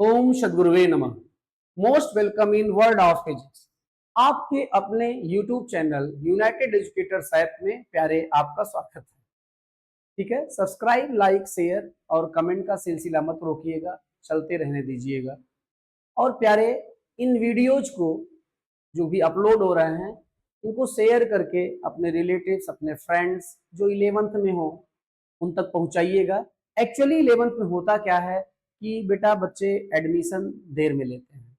ओम सद्गुरुवे नमः। Most welcome in world of physics. आपके अपने YouTube channel United educators app में प्यारे आपका स्वागत है। ठीक है, सब्सक्राइब, लाइक, शेयर और कमेंट का सिलसिला मत रोकिएगा, चलते रहने दीजिएगा। और प्यारे, इन वीडियोज को जो भी अपलोड हो रहे हैं इनको शेयर करके अपने रिलेटिव्स, अपने फ्रेंड्स जो 11th में हो उन तक पहुंचाइएगा। एक्चुअली 11th में होता क्या है कि बेटा बच्चे एडमिशन देर में लेते हैं।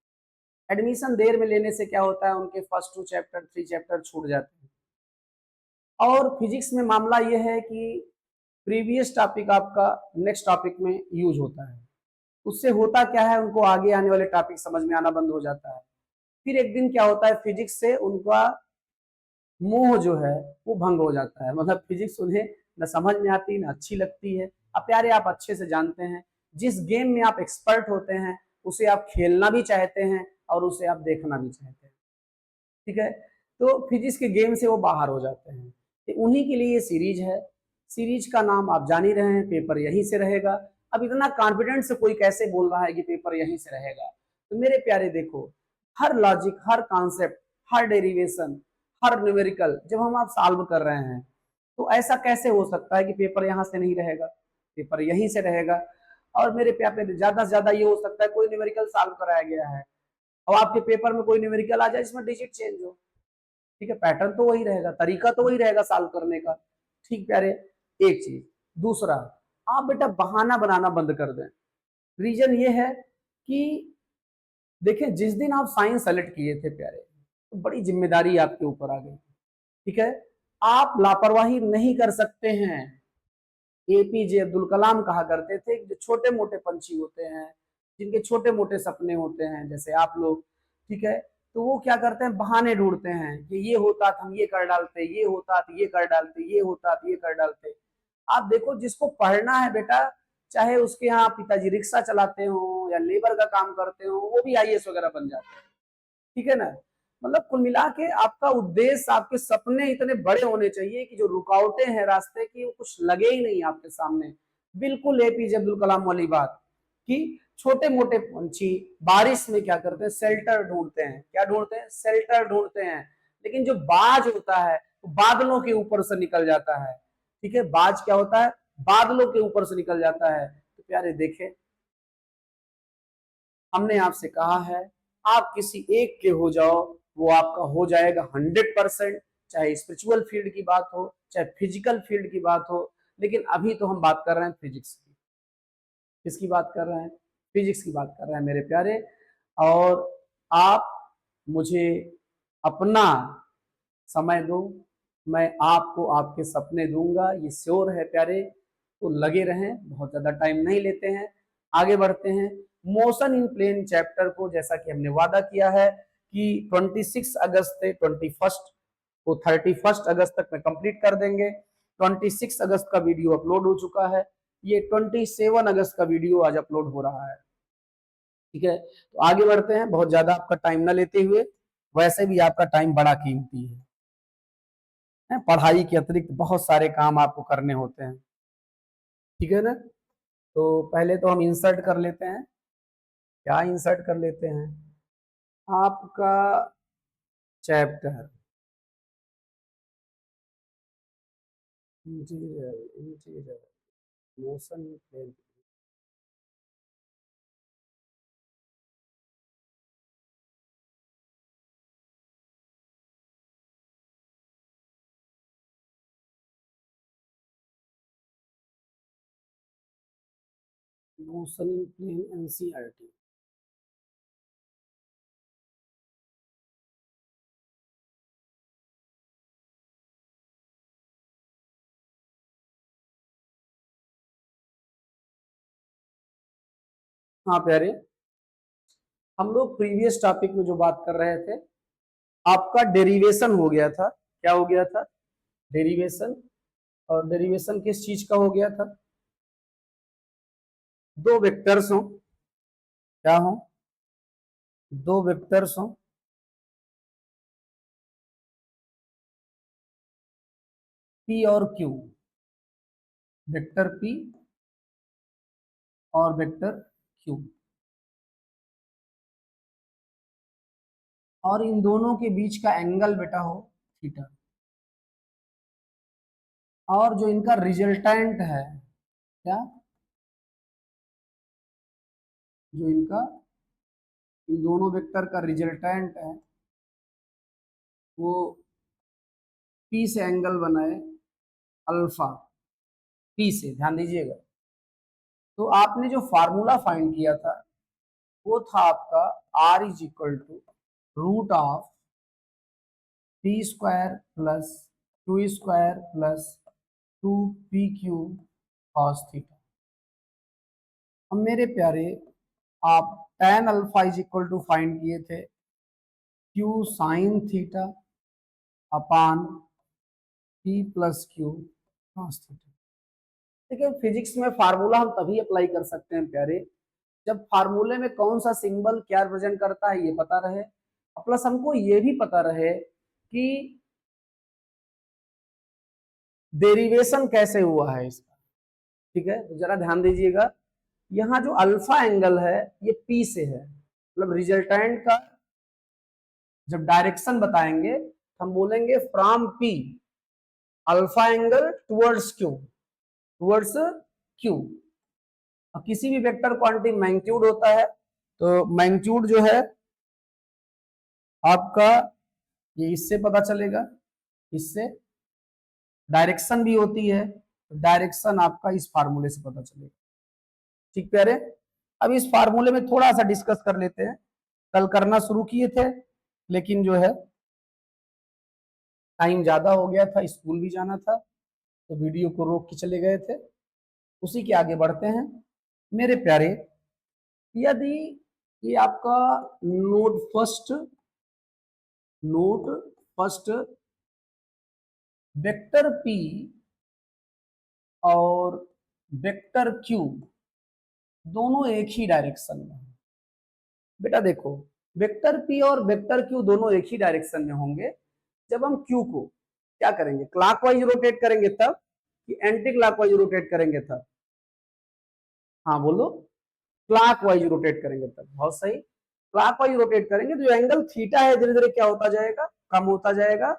एडमिशन देर में लेने से क्या होता है, उनके फर्स्ट 2 चैप्टर 3 चैप्टर छूट जाते हैं। और फिजिक्स में मामला यह है कि प्रीवियस टॉपिक आपका नेक्स्ट टॉपिक में यूज होता है। उससे होता क्या है, उनको आगे आने वाले टॉपिक समझ में आना बंद हो जाता है। फिर एक दिन क्या होता है, फिजिक्स से उनका मोह जो है वो भंग हो जाता है। मतलब फिजिक्स उन्हें न समझ में आती, न अच्छी लगती है। अब प्यारे, आप अच्छे से जानते हैं जिस गेम में आप एक्सपर्ट होते हैं उसे आप खेलना भी चाहते हैं और उसे आप देखना भी चाहते हैं। ठीक है, तो फिजिक्स के गेम से वो बाहर हो जाते हैं। तो उन्हीं के लिए ये सीरीज है। सीरीज का नाम आप जान ही रहे हैं, पेपर यहीं से रहेगा। अब इतना कॉन्फिडेंस से कोई कैसे बोल रहा है कि पेपर यहीं से रहेगा? तो मेरे प्यारे देखो, हर लॉजिक, हर कॉन्सेप्ट, हर डेरिवेशन, हर न्यूमेरिकल जब हम आप सॉल्व कर रहे हैं तो ऐसा कैसे हो सकता है कि पेपर यहाँ से नहीं रहेगा? पेपर यहीं से रहेगा। और मेरे प्यारे, ज्यादा से ज्यादा ये हो सकता है कोई न्यूमेरिकल सॉल्व कराया गया है और आपके पेपर में कोई न्यूमेरिकल आ जाए जिसमें डिजिट चेंज हो। ठीक है, पैटर्न तो वही रहेगा, तरीका तो वही रहेगा सॉल्व करने का। ठीक प्यारे, एक चीज। दूसरा, आप बेटा बहाना बनाना बंद कर दें। रीजन ये है कि देखिए, जिस दिन आप साइंस सेलेक्ट किए थे प्यारे, तो बड़ी जिम्मेदारी आपके ऊपर आ गई। ठीक है, आप लापरवाही नहीं कर सकते हैं। एपीजे अब्दुल कलाम कहा करते थे कि जो छोटे मोटे पंछी होते हैं, जिनके छोटे मोटे सपने होते हैं, जैसे आप लोग, ठीक है, तो वो क्या करते हैं, बहाने ढूंढते हैं कि ये होता तो हम ये कर डालते, ये होता तो ये कर डालते, ये होता तो ये कर डालते। आप देखो, जिसको पढ़ना है बेटा, चाहे उसके यहाँ पिताजी रिक्शा चलाते हो या लेबर का काम करते हो, वो भी आईएएस वगैरह बन जाते हैं। ठीक है ना? मतलब कुल मिला के आपका उद्देश्य, आपके सपने इतने बड़े होने चाहिए कि जो रुकावटें हैं रास्ते की वो कुछ लगे ही नहीं आपके सामने। बिल्कुल एपीजे अब्दुल कलाम वाली बात कि छोटे मोटे पंछी बारिश में क्या करते हैं, शेल्टर ढूंढते हैं। क्या ढूंढते हैं? शेल्टर ढूंढते हैं। लेकिन जो बाज होता है वो बादलों के ऊपर से निकल जाता है। ठीक है, बाज क्या होता है? बादलों के ऊपर से निकल जाता है। तो प्यारे देखे, हमने आपसे कहा है आप किसी एक के हो जाओ, वो आपका हो जाएगा 100%। चाहे स्पिरिचुअल फील्ड की बात हो, चाहे फिजिकल फील्ड की बात हो। लेकिन अभी तो हम बात कर रहे हैं फिजिक्स की। किसकी बात कर रहे हैं? फिजिक्स की बात कर रहे हैं मेरे प्यारे। और आप मुझे अपना समय दो, मैं आपको आपके सपने दूंगा, ये श्योर है प्यारे। तो लगे रहें, बहुत ज्यादा टाइम नहीं लेते हैं, आगे बढ़ते हैं। मोशन इन प्लेन चैप्टर को, जैसा कि हमने वादा किया है कि 26 अगस्त से 21 को 31 अगस्त तक में कंप्लीट कर देंगे। 26 अगस्त का वीडियो अपलोड हो चुका है, ये 27 अगस्त का वीडियो आज अपलोड हो रहा है। ठीक है, तो आगे बढ़ते हैं, बहुत ज्यादा आपका टाइम ना लेते हुए। वैसे भी आपका टाइम बड़ा कीमती है, पढ़ाई के अतिरिक्त बहुत सारे काम आपको करने होते हैं। ठीक है ना? तो पहले तो हम इंसर्ट कर लेते हैं। क्या इंसर्ट कर लेते हैं? आपका chapter interior, interior motion plane. Motion in plane NCERT. हाँ प्यारे, हम लोग प्रीवियस टॉपिक में जो बात कर रहे थे, आपका डेरिवेशन हो गया था। क्या हो गया था? डेरिवेशन। और डेरिवेशन किस चीज का हो गया था? दो वेक्टर्स हो। क्या हो? दो वेक्टर्स हो, पी और क्यू। वेक्टर पी और वेक्टर क्यू। और इन दोनों के बीच का एंगल बेटा हो थीटा, और जो इनका रिजल्टेंट है क्या, जो इनका इन दोनों वेक्टर का रिजल्टेंट है वो पी से एंगल बनाए अल्फा, पी से, ध्यान दीजिएगा। तो आपने जो फार्मूला फाइंड किया था वो था आपका r is equal to root of P square plus Q square plus 2pq cos theta. अब मेरे प्यारे, आप tan alpha is equal to find किए थे q sine theta upon p plus Q cos theta. ठीक है, फिजिक्स में formula हम तभी अप्लाई कर सकते हैं प्यारे जब फार्मूले में कौन सा सिंबल क्या रिप्रेजेंट करता है ये पता रहे, प्लस हमको ये भी पता रहे कि डेरिवेशन कैसे हुआ है इसका। ठीक है, तो जरा ध्यान दीजिएगा, यहाँ जो अल्फा एंगल है ये पी से है, मतलब रिजल्टेंट का जब डायरेक्शन बताएंगे हम बोलेंगे from P alpha angle towards Q, towards Q. किसी भी वेक्टर क्वांटिटी मैग्नीट्यूड होता है, तो मैग्नीट्यूड जो है आपका ये इससे पता चलेगा, इससे डायरेक्शन भी होती है, तो डायरेक्शन आपका इस फार्मूले से पता चलेगा। ठीक प्यारे, अब इस फार्मूले में थोड़ा सा डिस्कस कर लेते हैं। कल करना शुरू किए थे लेकिन जो है टाइम ज्यादा हो गया था, स्कूल भी जाना था, तो वीडियो को रोक के चले गए थे। उसी के आगे बढ़ते हैं मेरे प्यारे। यदि ये आपका नोट फर्स्ट वेक्टर p और वेक्टर q दोनों एक ही डायरेक्शन में है। बेटा देखो, वेक्टर p और वेक्टर q दोनों एक ही डायरेक्शन में होंगे जब हम q को क्या करेंगे, क्लॉकवाइज रोटेट करेंगे तब कि एंटी क्लॉकवाइज रोटेट करेंगे तब। हाँ बोलो, क्लॉकवाइज रोटेट करेंगे तब, बहुत सही। क्लॉकवाइज रोटेट करेंगे तो जो एंगल थीटा है धीरे धीरे क्या होता जाएगा, कम होता जाएगा।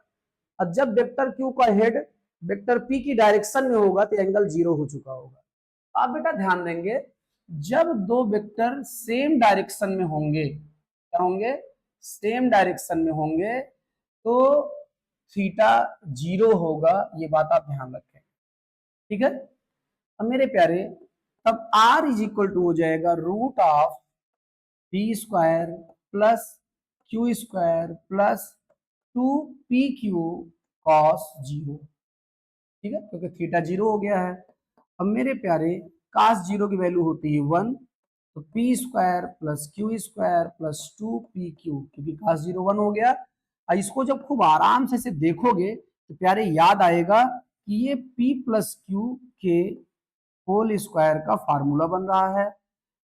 और जब वेक्टर क्यू का हेड वेक्टर पी की डायरेक्शन में होगा तो एंगल जीरो हो चुका होगा। आप बेटा ध्यान देंगे, जब दो वेक्टर सेम डायरेक्शन में होंगे, क्या होंगे, सेम डायरेक्शन में होंगे, तो थीटा जीरो होगा, ये बात आप ध्यान रखें। ठीक है, अब मेरे प्यारे तब r इज इक्वल टू हो जाएगा root of P square plus Q square plus 2pq cos zero. ठीक है, क्योंकि थीटा जीरो हो गया है। अब मेरे प्यारे cos जीरो की वैल्यू होती है 1, तो P square plus Q square plus 2pq, क्योंकि cos जीरो 1 हो गया। और इसको जब खूब आराम से देखोगे तो प्यारे याद आएगा कि ये p प्लस क्यू के होल स्क्वायर का फार्मूला बन रहा है,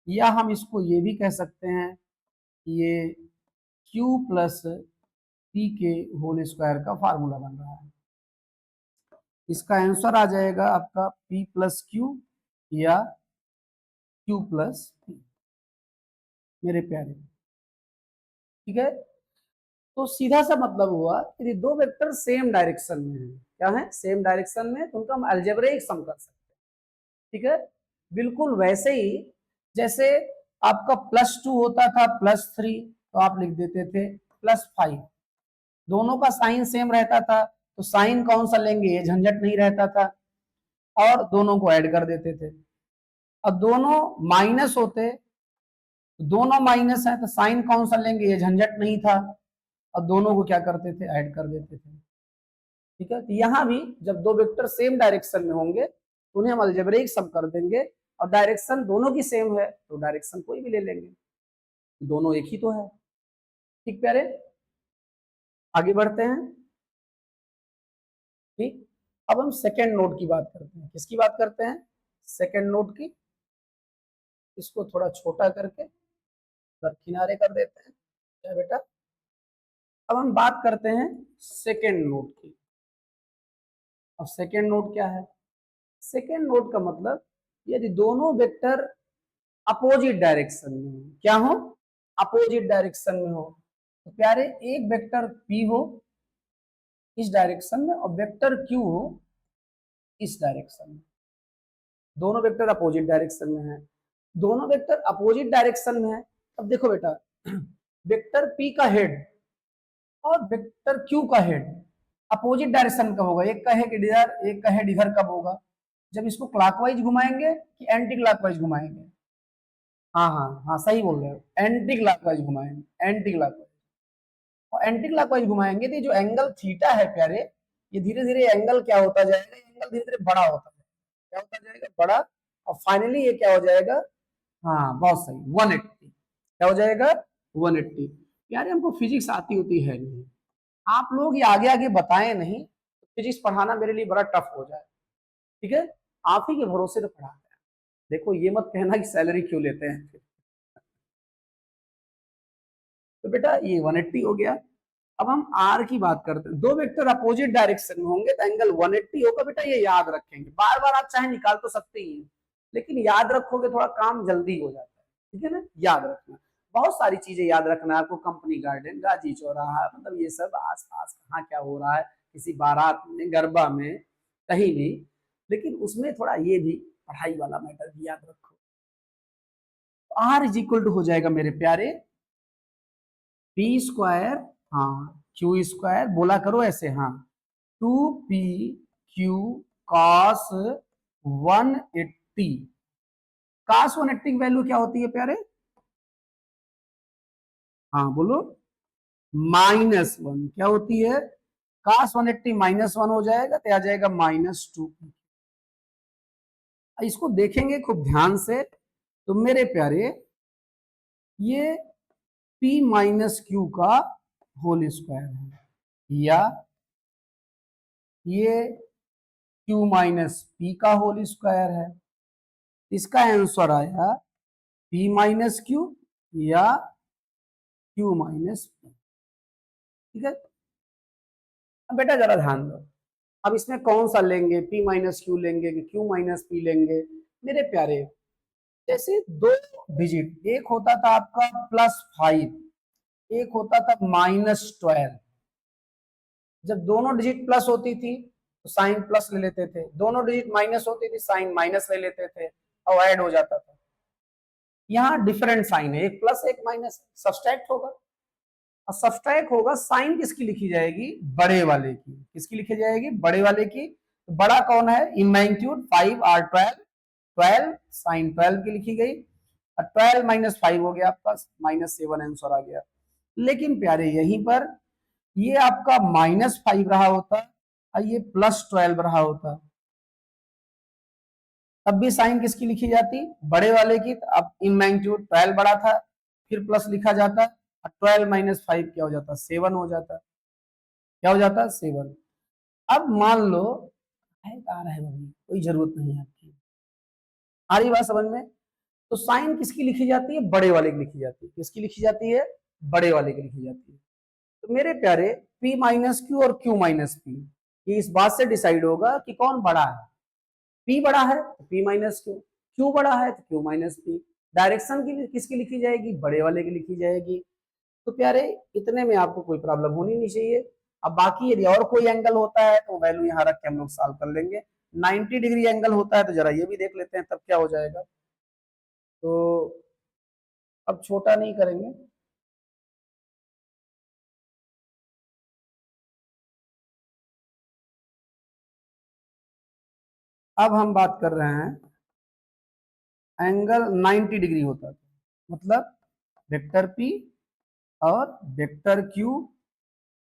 या हम इसको ये भी कह सकते हैं कि ये q प्लस p के होल स्क्वायर का फार्मूला बन रहा है। इसका आंसर आ जाएगा आपका p प्लस क्यू या q प्लस p, मेरे प्यारे। ठीक है, तो सीधा सा मतलब हुआ यदि दो वेक्टर सेम डायरेक्शन में है, क्या है, सेम डायरेक्शन में, तो उनका हम अलजेब्रिक सम कर सकते हैं। ठीक है, बिल्कुल वैसे ही जैसे आपका +2 होता था +3, तो आप लिख देते थे +5, दोनों का साइन सेम रहता था तो साइन कौन सा लेंगे ये झंझट नहीं रहता था, और दोनों को ऐड कर देते थे। अब दोनों माइनस होते, दोनों माइनस है तो साइन कौन सा लेंगे ये झंझट नहीं था, और दोनों को क्या करते थे, ऐड कर देते थे। ठीक है, तो यहां भी जब दो वेक्टर सेम डायरेक्शन में होंगे तो उन्हें हम अलजेब्रिक सम कर देंगे, और डायरेक्शन दोनों की सेम है तो डायरेक्शन कोई भी ले लेंगे, दोनों एक ही तो है। ठीक प्यारे, आगे बढ़ते हैं। ठीक, अब हम सेकेंड नोट की बात करते हैं। किसकी बात करते हैं, सेकेंड नोट की। इसको थोड़ा छोटा करके किनारे कर देते हैं, क्या बेटा। अब हम बात करते हैं सेकेंड नोट की। अब सेकेंड नोट क्या है, सेकेंड नोट का मतलब यदि दोनों वेक्टर अपोजिट डायरेक्शन में हो, क्या हो, अपोजिट डायरेक्शन में हो, तो प्यारे एक वेक्टर P हो इस डायरेक्शन में और वेक्टर Q हो इस डायरेक्शन में, दोनों वेक्टर अपोजिट डायरेक्शन में है, दोनों वेक्टर अपोजिट डायरेक्शन में है। अब देखो बेटा, वेक्टर P का हेड और वेक्टर Q का हेड अपोजिट डायरेक्शन का होगा, एक का हेड इधर एक का हेड इधर, कब होगा? जब इसको क्लॉकवाइज घुमाएंगे कि एंटी क्लॉकवाइज घुमाएंगे? हाँ हाँ हाँ, सही बोल रहे हो, एंटी क्लॉकवाइज घुमाएंगे, एंटी क्लॉकवाइज। और एंटी क्लॉकवाइज घुमाएंगे तो जो एंगल थीटा है प्यारे, ये धीरे धीरे एंगल क्या होता जाएगा, एंगल धीरे धीरे बड़ा होता जाएगा, क्या होता जाएगा? बड़ा। और फाइनली ये क्या हो जाएगा? हाँ बहुत सही, 180। क्या हो जाएगा? 180। यार हमको फिजिक्स आती होती है नहीं, आप लोग ये आगे आगे बताएं नहीं तो फिजिक्स पढ़ाना मेरे लिए बड़ा टफ हो जाए। ठीक है, आप ही के भरोसे तो पढ़ाते हैं। देखो ये मत कहना कि सैलरी क्यों लेते हैं। तो बेटा ये 180 हो गया। अब हम आर की बात करते हैं, दो वेक्टर अपोजिट डायरेक्शन में होंगे तो एंगल 180 होगा। बेटा ये याद रखेंगे, बार बार आप चाहे निकाल तो सकते ही हैं, लेकिन याद रखोगे थोड़ा काम जल्दी हो जाता है। ठीक है ना, याद रखना, बहुत सारी चीजें याद रखना है आपको, कंपनी गार्डन, गाजी चौराहा, मतलब ये सब आसपास कहाँ क्या हो रहा है, किसी बारात में, गरबा में, कहीं भी, लेकिन उसमें थोड़ा ये भी पढ़ाई वाला मैटर भी याद रखो। आर इज इक्वल टू हो जाएगा मेरे प्यारे पी स्क्वायर, हाँ क्यू स्क्वायर, बोला करो ऐसे, हाँ 2p q cos 180। cos 180 की वैल्यू क्या होती है प्यारे? हाँ बोलो, -1। क्या होती है? cos 180 -1 हो जाएगा तो आ जाएगा -2p। इसको देखेंगे खूब ध्यान से तो मेरे प्यारे, ये p माइनस क्यू का होल स्क्वायर है, या ये q माइनस पी का होल स्क्वायर है। इसका आंसर आया p माइनस क्यू या q माइनस पी। ठीक है, अब बेटा जरा ध्यान दो, अब इसमें कौन सा लेंगे, p माइनस क्यू लेंगे कि q माइनस पी लेंगे? मेरे प्यारे, जैसे दो डिजिट, एक होता था आपका +5, एक होता था -12। जब दोनों डिजिट प्लस होती थी तो साइन प्लस ले लेते थे, दोनों डिजिट माइनस होती थी साइन माइनस ले लेते थे, और ऐड हो जाता था। यहाँ डिफरेंट साइन है, एक प्लस एक माइनस, सब्सट्रैक्ट होगा। और सब्सट्रैक्ट होगा, साइन किसकी लिखी जाएगी? बड़े वाले की। किसकी लिखी जाएगी? बड़े वाले की। तो बड़ा कौन है? इन मैग्नीट्यूड 5r12, 12 साइन 12 की लिखी गई, और 12 -5 हो गया आपका -7 आंसर आ गया। लेकिन प्यारे यहीं पर ये आपका -5 रहा होता और ये +12 रहा होता, तब भी साइन किसकी लिखी जाती? बड़े वाले की। अब इन मैग्नीट्यूड 12 बड़ा था, फिर प्लस लिखा जाता, 12 -5 क्या हो जाता? 7 हो जाता। क्या हो जाता? 7। अब मान लो है आ रहा है भाई, कोई जरूरत नहीं है आपकी, आ रही बात समझ में? तो साइन किसकी लिखी जाती है? बड़े वाले की लिखी जाती है। किसकी लिखी जाती है? बड़े वाले की लिखी जाती है। तो मेरे प्यारे p माइनस क्यू और q माइनस पी, ये इस बात से डिसाइड होगा कि कौन बड़ा है। p बड़ा है तो p माइनस क्यू, q बड़ा है तो q माइनस पी। डायरेक्शन की किसकी लिखी जाएगी? बड़े वाले की लिखी जाएगी। तो प्यारे इतने में आपको कोई प्रॉब्लम होनी नहीं चाहिए। अब बाकी यदि और कोई एंगल होता है तो वैल्यू यहाँ रख के हम लोग सॉल्व कर लेंगे। 90 डिग्री एंगल होता है तो जरा ये भी देख लेते हैं तब क्या हो जाएगा। तो अब छोटा नहीं करेंगे, अब हम बात कर रहे हैं एंगल 90 डिग्री होता था, मतलब वेक्टर P और वेक्टर Q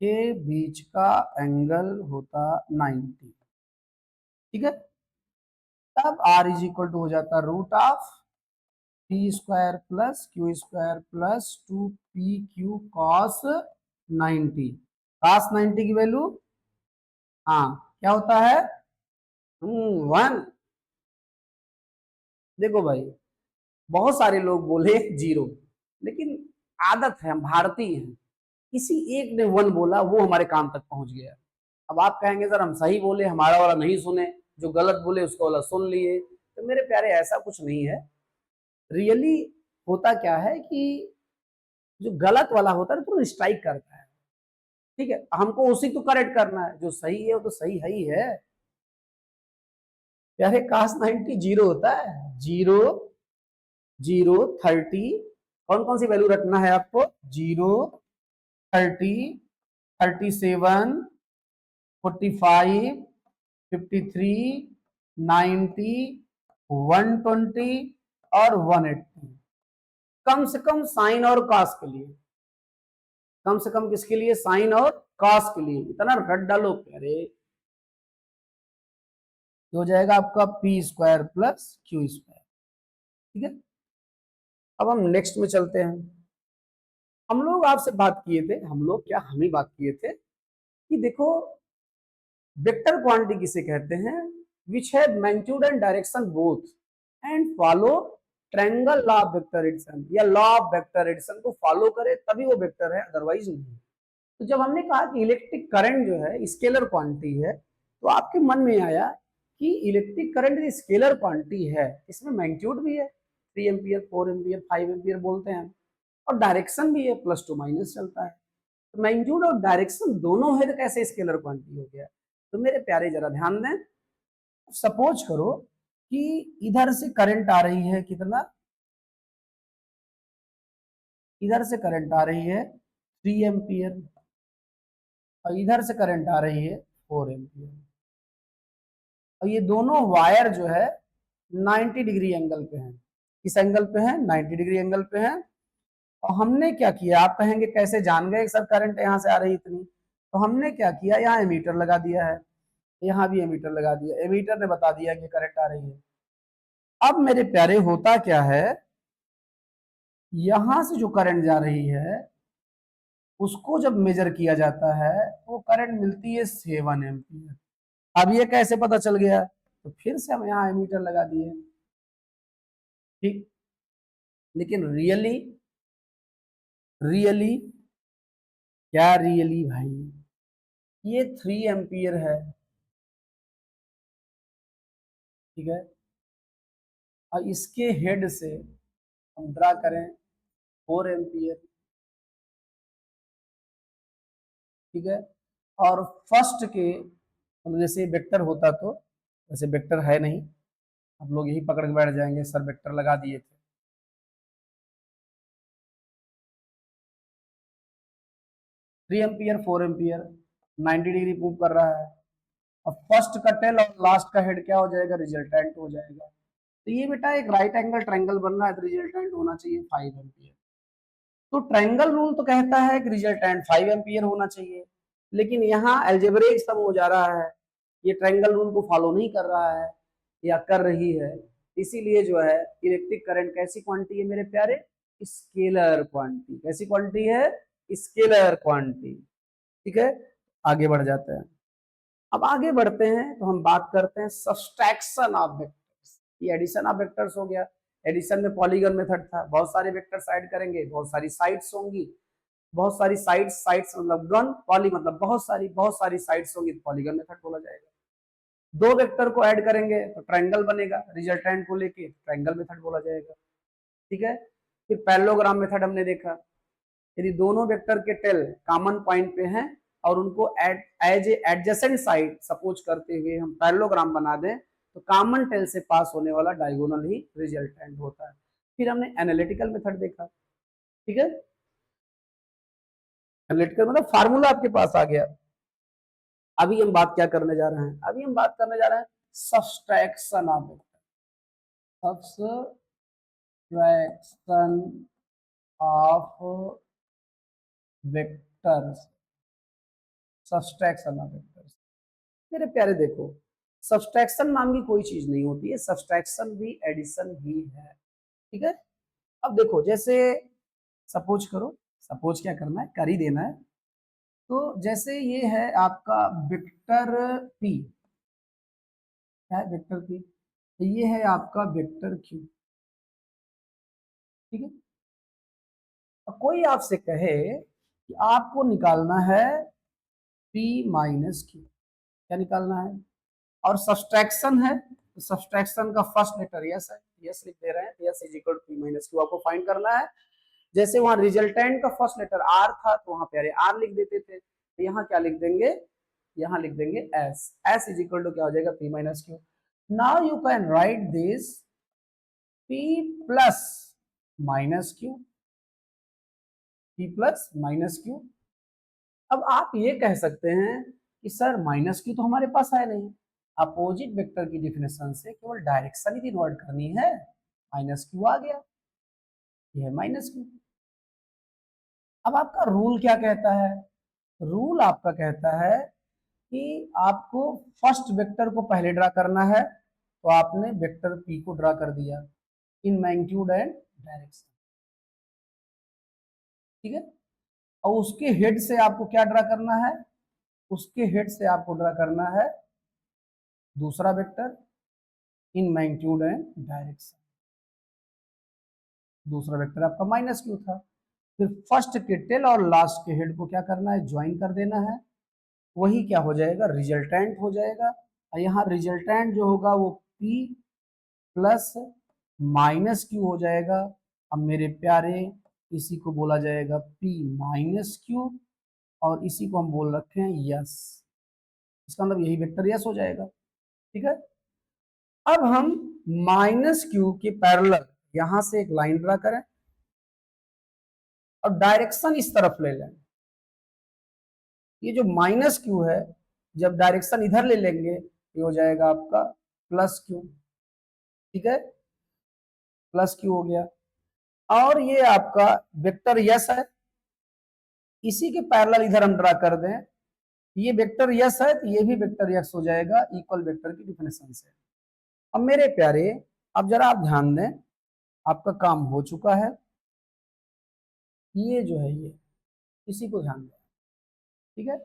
के बीच का एंगल होता 90। ठीक है, तब R इज इक्वल टू हो जाता √of p square plus q square plus 2pq cos 90। cos 90 की वैल्यू, हाँ क्या होता है? 1। देखो भाई, बहुत सारे लोग बोले 0, लेकिन आदत है, हम भारतीय हैं, किसी एक ने 1 बोला, वो हमारे कान तक पहुंच गया। अब आप कहेंगे सर हम सही बोले, हमारा वाला नहीं सुने, जो गलत बोले उसको वाला सुन लिए। तो मेरे प्यारे ऐसा कुछ नहीं है। रियली होता क्या है कि जो गलत वाला होता है तो स्ट्राइक करता है, ठीक है, हमको उसी को करेक्ट करना है, जो सही है वो तो सही है ही है। यार काश 90 जीरो होता है, 0 0 30, कौन कौन सी वैल्यू रखना है आपको, 0 30 37 45 53 90 120 और 180। कम से कम साइन और कॉस के लिए, कम से कम किसके लिए, साइन और कॉस के लिए, इतना रट डालो अरे हो जाएगा आपका P square plus Q square. ठीक है, अब हम नेक्स्ट में चलते हैं। हम लोग आपसे बात किए थे, हम लोग क्या, हम ही बात किए थे कि देखो वेक्टर क्वांटिटी किसे कहते हैं, which have magnitude and direction both and follow triangle law of vector addition, या लॉ ऑफ वेक्टर एडिशन को फॉलो करे तभी वो वेक्टर है, अदरवाइज नहीं। तो जब हमने कहा कि इलेक्ट्रिक करंट जो है स्केलर क्वांटिटी है, तो आपके मन में आया कि इलेक्ट्रिक करंट स्केलर क्वांटिटी है, इसमें मैग्नीट्यूड भी है, 3 एम्पियर 4 एम्पियर 5 एम्पियर बोलते हैं, और डायरेक्शन भी है, प्लस टू माइनस चलता है। तो मैग्नीट्यूड और डायरेक्शन दोनों है तो कैसे स्केलर क्वांटिटी हो गया। तो मेरे प्यारे जरा ध्यान दें, सपोज करो कि इधर से करंट आ रही है कितना, इधर से करंट आ रही है 3 एम्पियर और इधर से करंट आ रही है 4 एम्पियर, और ये दोनों वायर जो है 90 डिग्री एंगल पे हैं। किस एंगल पे है, 90 डिग्री एंगल पे है। और हमने क्या किया, आप कहेंगे कैसे जान गए सर करंट यहाँ से आ रही इतनी, तो हमने क्या किया, यहाँ एमीटर लगा दिया है, यहाँ भी एमीटर लगा दिया, एमीटर ने बता दिया कि करंट आ रही है। अब मेरे प्यारे होता क्या है, यहां से जो करंट जा रही है उसको जब मेजर किया जाता है वो करंट मिलती है 7 एम्पियर। अब ये कैसे पता चल गया, तो फिर से हम यहाँ एमीटर लगा दिए, ठीक। लेकिन रियली, रियली क्या रियली भाई, ये 3 एम्पियर है, ठीक है, और इसके हेड से हम ड्रा करें 4 एम्पियर, ठीक है। और फर्स्ट के मतलब जैसे वेक्टर होता तो, वैसे वेक्टर है नहीं, आप लोग यही पकड़ के बैठ जाएंगे सर वेक्टर लगा दिए थे, 3 एम्पियर 4 एम्पियर 90 डिग्री मूव कर रहा है। अब फर्स्ट का टेल और लास्ट का हेड क्या हो जाएगा, रिजल्टेंट हो जाएगा। तो ये बेटा एक राइट एंगल ट्रायंगल बन रहा है, तो रिजल्टेंट होना चाहिए 5 एम्पियर। तो ट्रायंगल रूल तो कहता है कि रिजल्टेंट 5 एम्पियर होना चाहिए, लेकिन यहाँ अलजेब्रिक सम हो जा रहा है, ये ट्रायंगल रूल को फॉलो नहीं कर रहा है या कर रही है, इसीलिए जो है इलेक्ट्रिक करंट कैसी क्वांटिटी है मेरे प्यारे, स्केलर क्वांटिटी। कैसी क्वांटिटी है, स्केलर क्वांटिटी, ठीक है। आगे बढ़ जाते हैं, अब आगे बढ़ते हैं तो हम बात करते हैं सब्सट्रैक्शन ऑफ वेक्टर्स। ये एडिशन ऑफ वेक्टर्स हो गया, एडिशन में पॉलीगन मेथड था, बहुत सारे वेक्टर्स ऐड करेंगे, बहुत सारी साइड्स होंगी, बहुत सारी साइड्स, साइड्स मतलब गन, पॉली मतलब बहुत सारी साइड्स होंगी, तो पॉलीगन मेथड बोला जाएगा। दो वेक्टर को ऐड करेंगे तो ट्रायंगल बनेगा, रिजल्टेंट को लेके ट्रायंगल मेथड बोला जाएगा, ठीक है। फिर पैरेललोग्राम मेथड हमने देखा, यदि दोनों वेक्टर के टेल कॉमन पॉइंट पे हैं और उनको as a adjacent side suppose करते हुए हम पैरेललोग्राम बना दें, तो कॉमन टेल से पास होने वाला डायगोनल ही रिजल्टेंट होता है। फिर हमने एनालिटिकल मेथड देखा, ठीक है, एनालिटिकल मतलब फार्मूला आपके पास आ गया। अभी हम बात क्या करने जा रहे हैं, अभी हम बात करने जा रहे हैं subtraction of vector, subtraction of vectors, subtraction of vectors. मेरे प्यारे देखो, सब्सट्रैक्शन नाम की कोई चीज नहीं होती है, सब्सट्रैक्शन भी एडिशन ही है, ठीक है। अब देखो जैसे सपोज करो, सपोज क्या करना है, कर ही देना है। तो जैसे ये है आपका वेक्टर पी, क्या है वेक्टर पी, तो ये है आपका वेक्टर क्यू, ठीक है। अब कोई आपसे कहे कि आपको निकालना है पी माइनस क्यू, क्या निकालना है, और सब्सट्रैक्शन है, तो सब्सट्रैक्शन का फर्स्ट लेटर यस है, यस लिख दे रहे हैं, S is equal to P minus Q आपको फाइंड करना है। जैसे वहां रिजल्टेंट का फर्स्ट लेटर आर था तो वहां पे आर लिख देते थे, तो यहाँ क्या लिख देंगे, यहाँ लिख देंगे S. S is equal to क्या हो जाएगा, P minus Q. Now you can write this P plus minus Q, P plus minus Q. अब आप ये कह सकते हैं कि सर माइनस क्यू तो हमारे पास है नहीं, अपोजिट वेक्टर की डिफिनेशन से केवल डायरेक्शन ही डिनोट करनी है, माइनस क्यू आ गया, ये है माइनस क्यू। अब आपका रूल क्या कहता है, रूल आपका कहता है कि आपको फर्स्ट वेक्टर को पहले ड्रा करना है, तो आपने वेक्टर पी को ड्रा कर दिया इन मैग्नीट्यूड एंड डायरेक्शन, ठीक है। और उसके हेड से आपको क्या ड्रा करना है, उसके हेड से आपको ड्रा करना है दूसरा vector in magnitude and direction, दूसरा वेक्टर आपका माइनस क्यू था। फिर फर्स्ट के टेल और लास्ट के हेड को क्या करना है, ज्वाइन कर देना है, वही क्या हो जाएगा, रिजल्टेंट हो जाएगा। और यहाँ रिजल्टेंट जो होगा वो P प्लस माइनस क्यू हो जाएगा। अब मेरे प्यारे इसी को बोला जाएगा P माइनस क्यू, और इसी को हम बोल रखे हैं यस, इसका मतलब यही वेक्टर यस हो जाएगा, ठीक है। अब हम माइनस क्यू के पैरेलल यहां से एक लाइन ड्रा करें और डायरेक्शन इस तरफ ले लें। ये जो माइनस क्यू है जब डायरेक्शन इधर ले लेंगे ये हो जाएगा आपका प्लस क्यू, ठीक है, प्लस क्यू हो गया। और ये आपका वेक्टर यस है, इसी के पैरेलल इधर हम ड्रा कर दें, ये वेक्टर यस है तो ये भी वेक्टर यस हो जाएगा इक्वल वेक्टर की डिफिनेशन से। अब मेरे प्यारे अब जरा आप ध्यान दें, आपका काम हो चुका है, ये जो है ये इसी को ध्यान दें, ठीक है।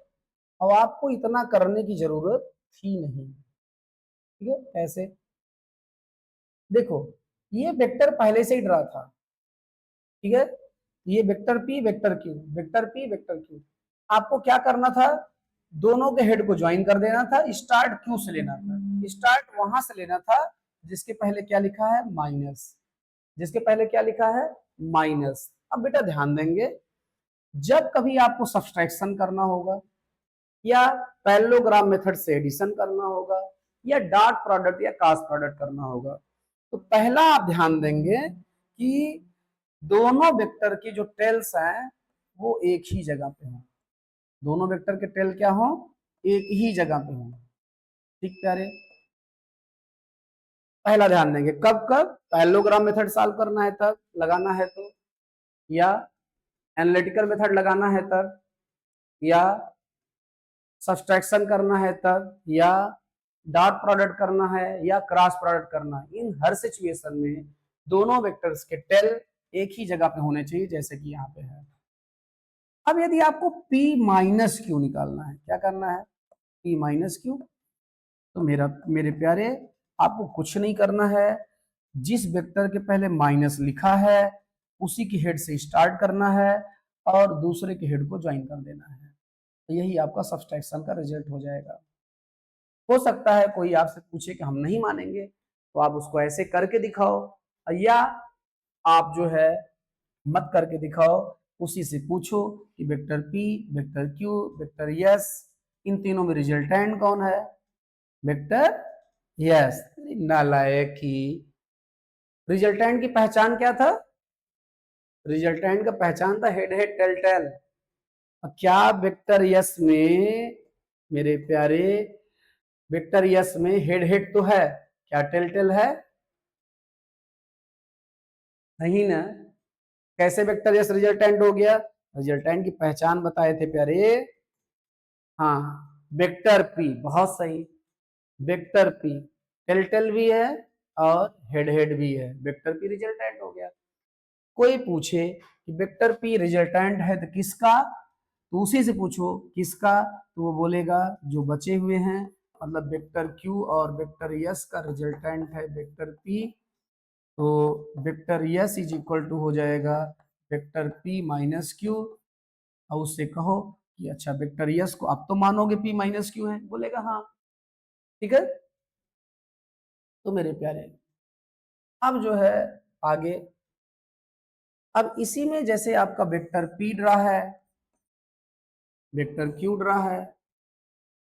अब आपको इतना करने की जरूरत थी नहीं, ठीक है। ऐसे देखो ये वेक्टर पहले से ही ड्रा था, ठीक है, ये vector P vector Q, vector P vector Q. आपको क्या करना था, दोनों के हेड को ज्वाइन कर देना था, स्टार्ट क्यू से लेना था, स्टार्ट वहां से लेना था जिसके पहले क्या लिखा है माइनस, जिसके पहले क्या लिखा है माइनस। अब बेटा ध्यान देंगे, जब कभी आपको सब्सट्रैक्शन करना होगा या पैरेललोग्राम मेथड से एडिशन करना होगा या डॉट प्रोडक्ट या क्रॉस प्रोडक्ट करना होगा, तो पहला आप ध्यान देंगे कि दोनों वेक्टर की जो टेल्स हैं वो एक ही जगह पे हों, दोनों वेक्टर के टेल क्या हो, एक ही जगह पे हों, ठीक प्यारे। पहला ध्यान देंगे कब कब पैरेललोग्राम मेथड सॉल्व करना है तब लगाना है तो, या एनालिटिकल मेथड लगाना है तब, या सब्सट्रैक्शन करना है तब, या डॉट प्रोडक्ट करना है या क्रॉस प्रोडक्ट करना है। इन हर सिचुएशन में दोनों वेक्टर्स के टेल एक ही जगह पे होने चाहिए जैसे कि यहाँ पे है। अब यदि आपको P माइनस क्यू निकालना है, क्या करना है P माइनस क्यू, तो मेरे प्यारे आपको कुछ नहीं करना है, जिस वेक्टर के पहले माइनस लिखा है उसी की हेड से स्टार्ट करना है और दूसरे के हेड को ज्वाइन कर देना है, तो यही आपका सब्सट्रैक्शन का रिजल्ट हो जाएगा। हो सकता है कोई आपसे पूछे कि हम नहीं मानेंगे, तो आप उसको ऐसे करके दिखाओ, या आप जो है मत करके दिखाओ, उसी से पूछो कि vector P vector Q vector S इन तीनों में रिजल्टेंट कौन है, वेक्टर यस। नालायक की रिजल्टेंट की पहचान क्या था, रिजल्टेंट का पहचान था हेड हेड टेल टेल। क्या वेक्टर यस में मेरे प्यारे, वेक्टर यस में हेड हेड तो है, क्या टेल टेल है, नहीं ना। कैसे वेक्टर यस रिजल्टेंट हो गया, रिजल्टेंट की पहचान बताए थे प्यारे, हाँ वेक्टर पी, बहुत सही, वेक्टर पी टेल टेल भी है और हेड हेड भी है, वेक्टर पी रिजल्टेंट हो गया। कोई पूछे कि वेक्टर पी रिजल्टेंट है तो किसका, तो उसी से पूछो किसका, तो वो बोलेगा जो बचे हुए हैं, मतलब वेक्टर क्यू और वेक्टर यस का रिजल्टेंट है वेक्टर पी, तो vector S is equal to हो जाएगा वेक्टर पी माइनस क्यू। और उससे कहो कि अच्छा वेक्टर यस को अब तो मानोगे पी माइनस क्यू है, बोलेगा हाँ, ठीक है। तो मेरे प्यारे अब जो है आगे अब इसी में जैसे आपका वेक्टर पी रहा है, वेक्टर क्यू रहा है,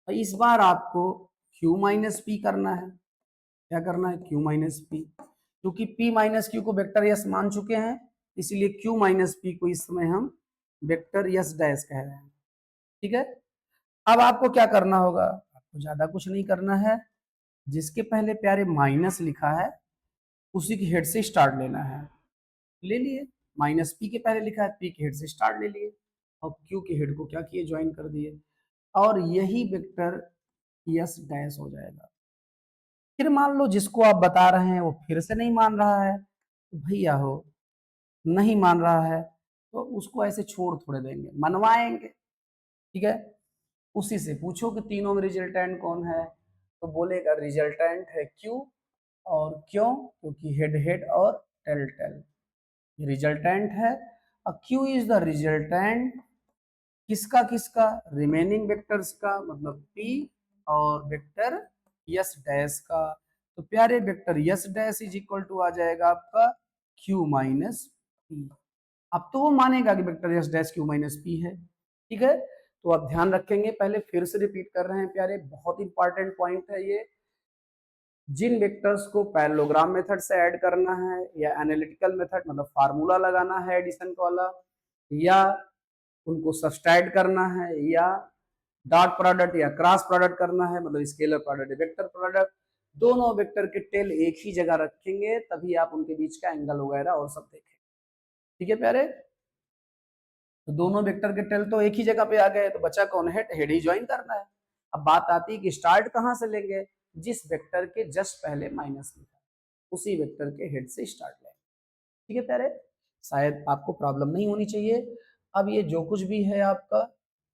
तो इस बार आपको क्यू माइनस पी करना है। क्या करना है? क्यू माइनस पी, क्योंकि पी माइनस क्यू को वेक्टर यस मान चुके हैं, इसीलिए क्यू माइनस पी को इस समय हम वेक्टर यस डैश कह रहे हैं। ठीक है, अब आपको क्या करना होगा? आपको ज्यादा कुछ नहीं करना है, जिसके पहले प्यारे माइनस लिखा है उसी की हेड से स्टार्ट लेना है। ले लिए, माइनस पी के पहले लिखा है, पी के हेड से स्टार्ट ले लिए और क्यू के हेड को क्या किए? ज्वाइन कर दिए, और यही वेक्टर यस डैश हो जाएगा। फिर मान लो जिसको आप बता रहे हैं वो फिर से नहीं मान रहा है, तो भैया हो, नहीं मान रहा है तो उसको ऐसे छोड़ थोड़े देंगे, मनवाएंगे। ठीक है, उसी से पूछो कि तीनों में रिजल्टेंट कौन है, तो बोलेगा रिजल्टेंट है क्यू। और क्यों? क्योंकि हेड हेड और टेल टेल रिजल्टेंट है, और क्यू इज द रिजल्टेंट किसका किसका? रिमेनिंग वेक्टर्स का, मतलब पी और वेक्टर यस डैश का। तो प्यारे vector S dash is equal to आ जाएगा आपका क्यू माइनस पी। अब तो वो मानेगा कि vector S dash Q minus P है। ठीक है, तो आप ध्यान रखेंगे, पहले फिर से रिपीट कर रहे हैं प्यारे, बहुत इंपॉर्टेंट पॉइंट है ये। जिन वेक्टर्स को पैरेललोग्राम मेथड से ऐड करना है या एनालिटिकल मेथड मतलब फार्मूला लगाना है एडिशन वाला, या उनको सब्सट्रैक्ट करना है, या डॉट प्रोडक्ट या क्रॉस प्रोडक्ट करना है, मतलब स्केलर प्रोडक्ट वेक्टर प्रोडक्ट, दोनों वेक्टर के टेल एक ही जगह रखेंगे, तभी आप उनके बीच का एंगल वगैरह और सब देखें। ठीक है प्यारे, तो दोनों वेक्टर के टेल तो एक ही जगह पे आ गए, तो बचा कौन है? हेड ही ज्वाइन करना है। अब बात आती है कि स्टार्ट कहां से लेंगे? जिस वेक्टर के जस्ट पहले माइनस लिखा उसी वेक्टर के हेड से स्टार्ट लेंगे। ठीक है प्यारे, शायद आपको प्रॉब्लम नहीं होनी चाहिए। अब ये जो कुछ भी है आपका,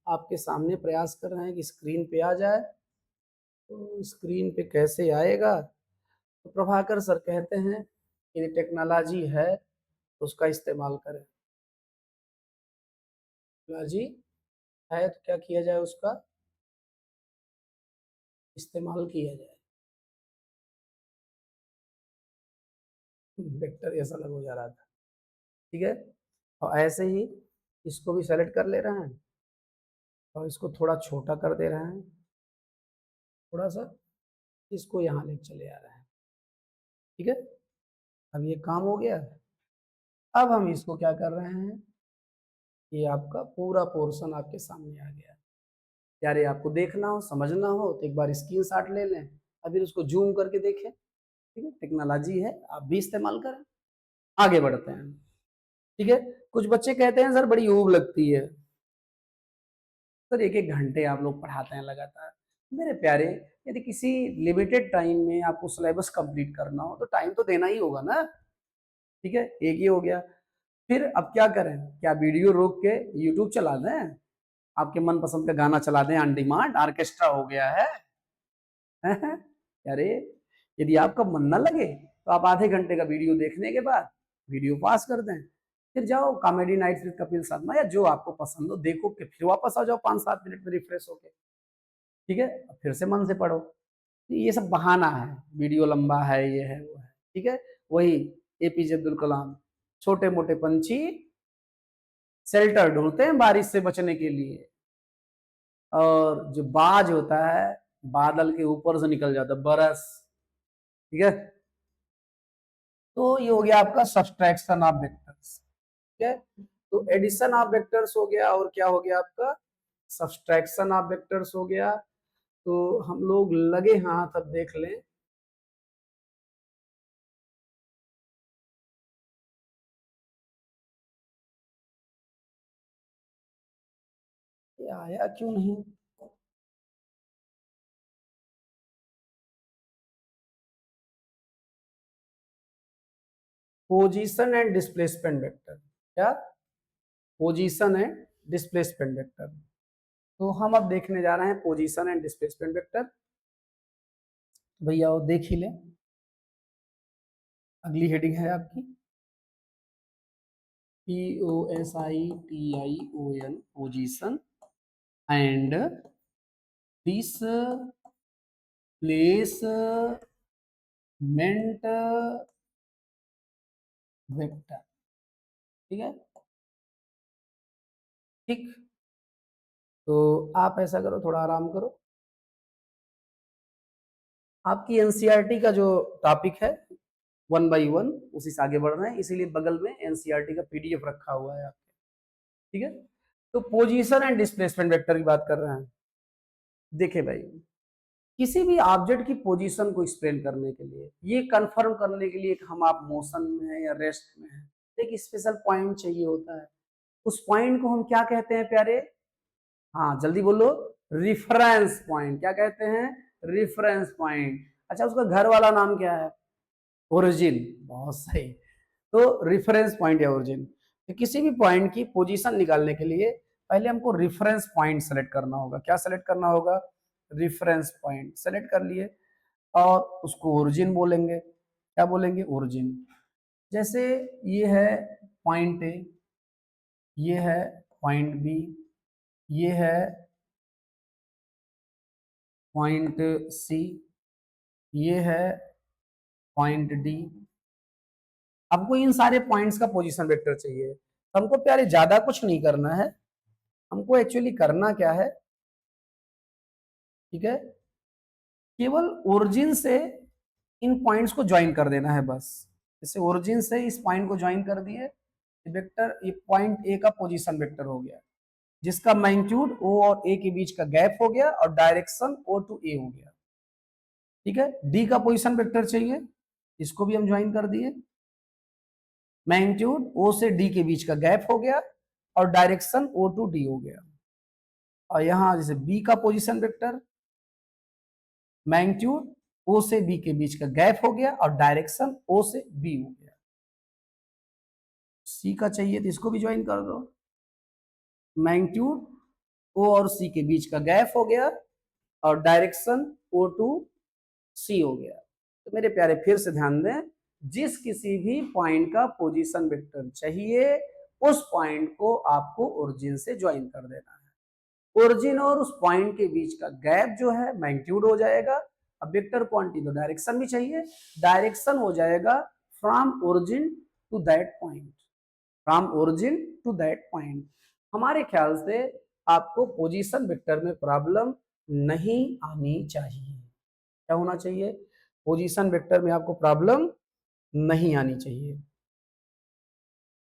आपके सामने प्रयास कर रहे हैं कि स्क्रीन पे आ जाए। तो स्क्रीन पे कैसे आएगा? तो प्रभाकर सर कहते हैं कि टेक्नोलॉजी है तो उसका इस्तेमाल करें। टेक्नोलॉजी है तो क्या किया जाए? उसका इस्तेमाल किया जाए। वेक्टर ऐसा अलग हो जा रहा था। ठीक है, और ऐसे ही इसको भी सेलेक्ट कर ले रहे हैं और इसको थोड़ा छोटा कर दे रहे हैं, थोड़ा सा इसको यहाँ ले चले आ रहे हैं। ठीक है, अब ये काम हो गया। अब हम इसको क्या कर रहे हैं, ये आपका पूरा पोर्शन आपके सामने आ गया। यार आपको देखना हो समझना हो तो एक बार स्क्रीन शॉट ले लें, अभी उसको जूम करके देखें। ठीक है, टेक्नोलॉजी है, आप भी इस्तेमाल करें। आगे बढ़ते हैं। ठीक है, कुछ बच्चे कहते हैं सर बड़ी ऊब लगती है, सर एक एक घंटे आप लोग पढ़ाते हैं लगातार। मेरे प्यारे, यदि किसी लिमिटेड टाइम में आपको सिलेबस कंप्लीट करना हो तो टाइम तो देना ही होगा ना। ठीक है, एक ही हो गया। फिर अब क्या करें? क्या वीडियो रोक के यूट्यूब चला दें, आपके मनपसंद का गाना चला दें, ऑन डिमांड ऑर्केस्ट्रा हो गया है? अरे, यदि आपका मन ना लगे तो आप आधे घंटे का वीडियो देखने के बाद वीडियो पास कर दें, फिर जाओ comedy night with Kapil Sharma या जो आपको पसंद हो देखो, के फिर वापस आ जाओ 5-7 मिनट में रिफ्रेश होके। ठीक है, फिर से मन से पढ़ो। ये सब बहाना है, वीडियो लंबा है, ये है वो है। ठीक है, वही एपीजे अब्दुल कलाम, छोटे मोटे पंछी शेल्टर ढूंढते हैं बारिश से बचने के लिए, और जो बाज होता है बादल के ऊपर से निकल जाता है बरस। ठीक है, तो ये हो गया आपका सब्सट्रैक्शन ऑफ वेक्टर्स। ठीक है, तो एडिशन ऑफ वेक्टर्स हो गया, और क्या हो गया आपका? सब्सट्रैक्शन ऑफ वेक्टर्स हो गया। तो हम लोग लगे हाथ अब देख लें। ये आया क्यों नहीं? Position and displacement vector. क्या? Position and displacement vector. तो हम अब देखने जा रहे हैं पोजीशन एंड डिस्प्लेसमेंट वेक्टर। भैया वो देख ही लें, अगली हेडिंग है आपकी POSITION, position and displacement vector. ठीक है, ठीक। तो आप ऐसा करो, थोड़ा आराम करो। आपकी एनसीईआरटी का जो टॉपिक है 1 बाई 1 उसी से आगे बढ़ रहे हैं, इसीलिए बगल में एनसीईआरटी का पीडीएफ रखा हुआ है आपके। ठीक है, तो पोजीशन एंड डिस्प्लेसमेंट वेक्टर की बात कर रहे हैं। देखिए भाई, किसी भी ऑब्जेक्ट की पोजीशन को एक्सप्लेन करने के लिए, ये कंफर्म करने के लिए कि हम आप मोशन में है या रेस्ट में है, एक स्पेशल पॉइंट चाहिए होता है। उस पॉइंट को हम क्या कहते हैं प्यारे? हाँ जल्दी बोलो। Reference point. क्या कहते हैं? Reference point. अच्छा, उसका घर वाला नाम क्या है? ओरिजिन। बहुत सही। तो रिफरेंस पॉइंट या ओरिजिन, तो किसी भी पॉइंट की पोजीशन निकालने के लिए पहले हमको रिफरेंस पॉइंट सेलेक्ट करना होगा। क्या सेलेक्ट करना होगा? रिफरेंस पॉइंट सेलेक्ट कर लिए और उसको ओरिजिन बोलेंगे। क्या बोलेंगे? ओरिजिन। जैसे ये है पॉइंट ए, ये है पॉइंट बी, ये है पॉइंट सी, ये है पॉइंट डी। आपको इन सारे पॉइंट्स का पोजीशन वेक्टर चाहिए। हमको प्यारे ज्यादा कुछ नहीं करना है, हमको एक्चुअली करना क्या है, ठीक है, केवल ओरिजिन से इन पॉइंट्स को ज्वाइन कर देना है बस। जैसे ओरिजिन से इस पॉइंट को ज्वाइन कर दिए, वेक्टर ये पॉइंट ए का पोजीशन वेक्टर हो गया, जिसका मैग्नीट्यूड ओ और ए के बीच का गैप हो गया और डायरेक्शन ओ टू ए हो गया। ठीक है, डी का पोजीशन वेक्टर चाहिए, इसको भी हम ज्वाइन कर दिए, मैग्नीट्यूड ओ से डी के बीच का गैप हो गया और डायरेक्शन ओ टू डी हो गया। और यहां जैसे बी का पोजीशन वेक्टर, मैग्नीट्यूड ओ से बी के बीच का गैप हो गया और डायरेक्शन ओ से बी हो गया। सी का चाहिए तो इसको भी ज्वाइन कर दो, मैग्नीट्यूड ओ और सी के बीच का गैप हो गया और डायरेक्शन ओ टू सी हो गया। तो मेरे प्यारे फिर से ध्यान दें, जिस किसी भी पॉइंट का पोजीशन वेक्टर चाहिए उस पॉइंट को आपको ओरिजिन से ज्वाइन कर देना है। ओरिजिन और उस पॉइंट के बीच का गैप जो है मैग्नीट्यूड हो जाएगा। अब वेक्टर क्वांटिटी तो डायरेक्शन भी चाहिए, डायरेक्शन हो जाएगा from origin to that point, from origin to that point. हमारे ख्याल से आपको पोजीशन वेक्टर में प्रॉब्लम नहीं आनी चाहिए। क्या होना चाहिए? पोजीशन वेक्टर में आपको प्रॉब्लम नहीं आनी चाहिए।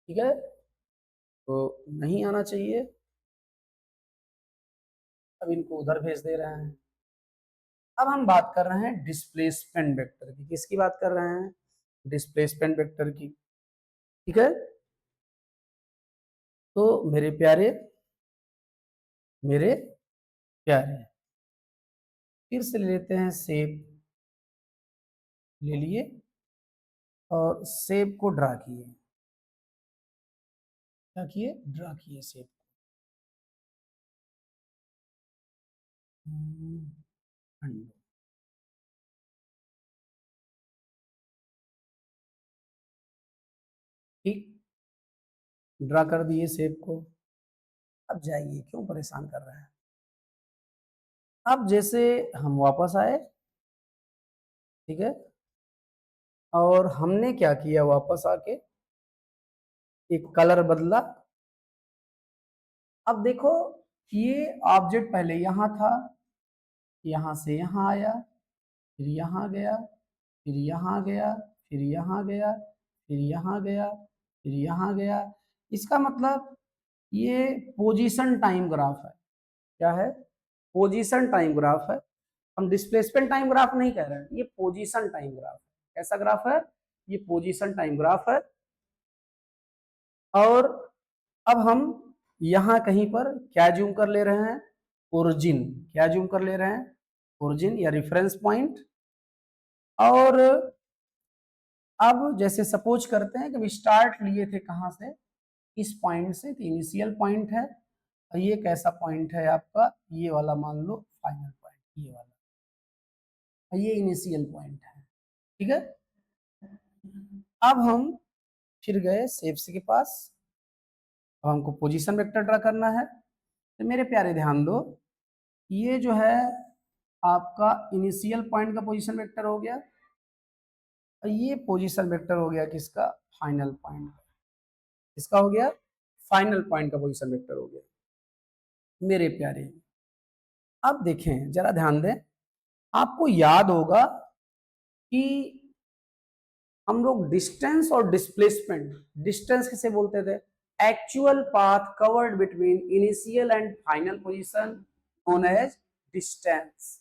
ठीक है, तो नहीं आना चाहिए। अब इनको उधर भेज दे रहे हैं। अब हम बात कर रहे हैं डिस्प्लेसमेंट वेक्टर की। किसकी बात कर रहे हैं? डिस्प्लेसमेंट वेक्टर की। ठीक है, तो मेरे प्यारे फिर से ले लेते हैं शेप, ले लिए और शेप को ड्रा किए। क्या किए? ड्रा किए शेप। ठीक, ड्रा कर दिए शेप को। अब जाइए, क्यों परेशान कर रहे हैं? अब जैसे हम वापस आए, ठीक है, और हमने क्या किया, वापस आके एक कलर बदला। अब देखो, ये ऑब्जेक्ट पहले यहां था, यहां से यहां आया, फिर यहां गया, फिर यहां गया, फिर यहां गया, फिर यहां गया, फिर यहां गया। इसका मतलब ये पोजीशन टाइम ग्राफ है। क्या है? पोजीशन टाइम ग्राफ है। हम डिस्प्लेसमेंट टाइम ग्राफ नहीं कह रहे हैं, ये पोजीशन टाइम ग्राफ है। कैसा ग्राफ है? ये पोजीशन टाइम ग्राफ है। और अब हम यहां कहीं पर क्या जूम कर ले रहे हैं? ओरिजिन। क्या जूम कर ले रहे हैं? ओरिजिन या रेफरेंस पॉइंट। और अब जैसे सपोज करते हैं कि हम स्टार्ट लिए थे कहां से? इस पॉइंट से, तो इनिशियल पॉइंट है। और ये कैसा पॉइंट है आपका? ये वाला मान लो फाइनल पॉइंट, ये वाला। और ये इनिशियल पॉइंट है। ठीक है, अब हम फिर गए शेप्स के पास। अब हमको पोजीशन वेक्टर ड्रा करना है। तो मेरे प्यारे ध्यान दो, ये जो है आपका इनिशियल पॉइंट का पोजीशन वेक्टर हो गया और ये पोजीशन वेक्टर हो गया किसका? Final point. इसका हो गया फाइनल पॉइंट का पोजीशन वेक्टर हो गया मेरे प्यारे। अब देखें जरा ध्यान दें, आपको याद होगा कि हम लोग डिस्टेंस और डिस्प्लेसमेंट, डिस्टेंस किसे बोलते थे, actual path covered between initial and final position known as distance,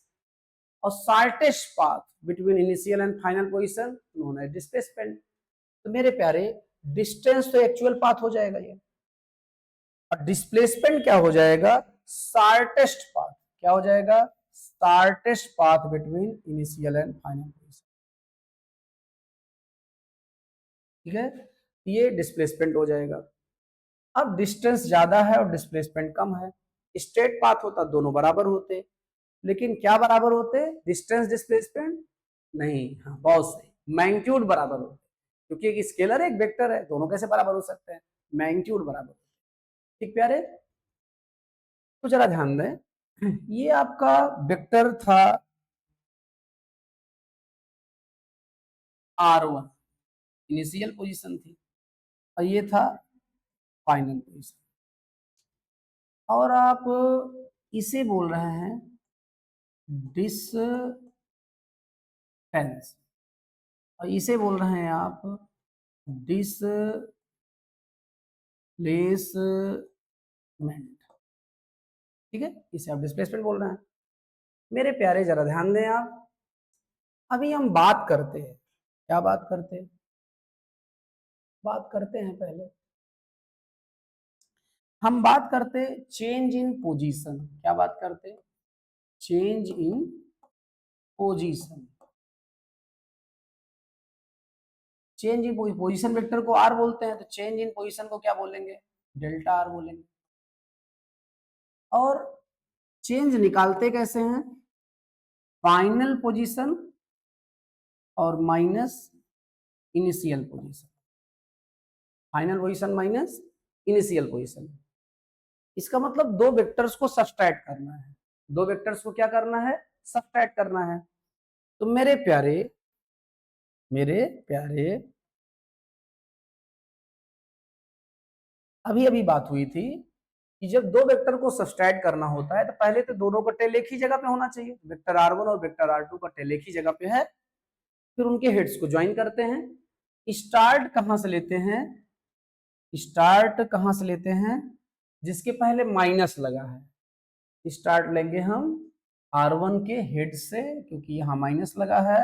और shortest path between initial and final position known as displacement. तो मेरे प्यारे डिस्टेंस तो एक्चुअल पाथ हो जाएगा ये, और डिस्प्लेसमेंट क्या हो जाएगा, शॉर्टेस्ट पाथ। क्या हो जाएगा, shortest path between initial and final position. ठीक है, ये डिस्प्लेसमेंट हो जाएगा। अब डिस्टेंस ज्यादा है और डिस्प्लेसमेंट कम है, स्ट्रेट पाथ होता दोनों बराबर होते, लेकिन क्या बराबर होते, डिस्टेंस डिस्प्लेसमेंट नहीं, हाँ बहुत सही, मैग्नीट्यूड बराबर होते, क्योंकि एक स्केलर है एक वेक्टर है, दोनों कैसे बराबर हो सकते हैं, मैग्नीट्यूड बराबर होते। ठीक प्यारे, तो जरा ध्यान दें, ये आपका वेक्टर था R1, इनिशियल पोजीशन थी, और ये था फाइनल पोजीशन, और आप इसे बोल रहे हैं डिस्टेंस, और इसे बोल रहे हैं आप डिस्प्लेसमेंट। ठीक है, इसे आप डिस्प्लेसमेंट बोल रहे हैं। मेरे प्यारे जरा ध्यान दें आप, अभी हम बात करते हैं, क्या बात करते हैं, बात करते हैं पहले हम बात करते चेंज इन पोजीशन। क्या बात करते, change in position. Change in position vector को आर बोलते हैं, तो चेंज इन पोजीशन को क्या बोलेंगे, डेल्टा आर बोलेंगे। और चेंज निकालते कैसे हैं, फाइनल पोजीशन और minus initial position, final position minus initial position. इसका मतलब दो वेक्टर्स को सब्सट्रैक्ट करना है, दो वेक्टर्स को क्या करना है, सब्सट्रैक्ट करना है। तो मेरे प्यारे, मेरे प्यारे अभी अभी बात हुई थी कि जब दो वेक्टर को सब्सट्रैक्ट करना होता है तो पहले तो दोनों का टेल एक ही जगह पे होना चाहिए, वेक्टर r1 और वेक्टर r2 का टेल एक ही जगह पे है, फिर उनके हेड्स को ज्वाइन करते हैं। स्टार्ट कहां से लेते हैं, स्टार्ट कहां से लेते हैं, जिसके पहले माइनस लगा है, स्टार्ट लेंगे हम r1 के हेड से, क्योंकि यहां माइनस लगा है,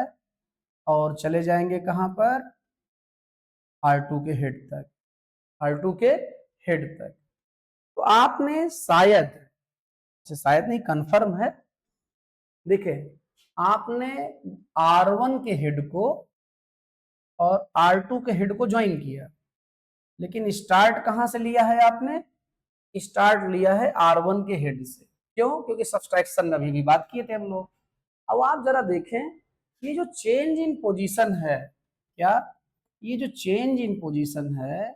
और चले जाएंगे कहां पर, r2 के हेड तक, r2 के हेड तक। तो आपने शायद नहीं, कंफर्म है, देखे आपने R1 के हेड को और R2 के हेड को ज्वाइन किया, लेकिन स्टार्ट कहां से लिया है आपने, स्टार्ट लिया है R1 के हेड से। क्यों, क्योंकि सब्सट्रैक्शन अभी भी बात किए थे हम लोग। अब आप जरा देखें, ये जो चेंज इन पोजीशन है, क्या ये जो चेंज इन पोजीशन है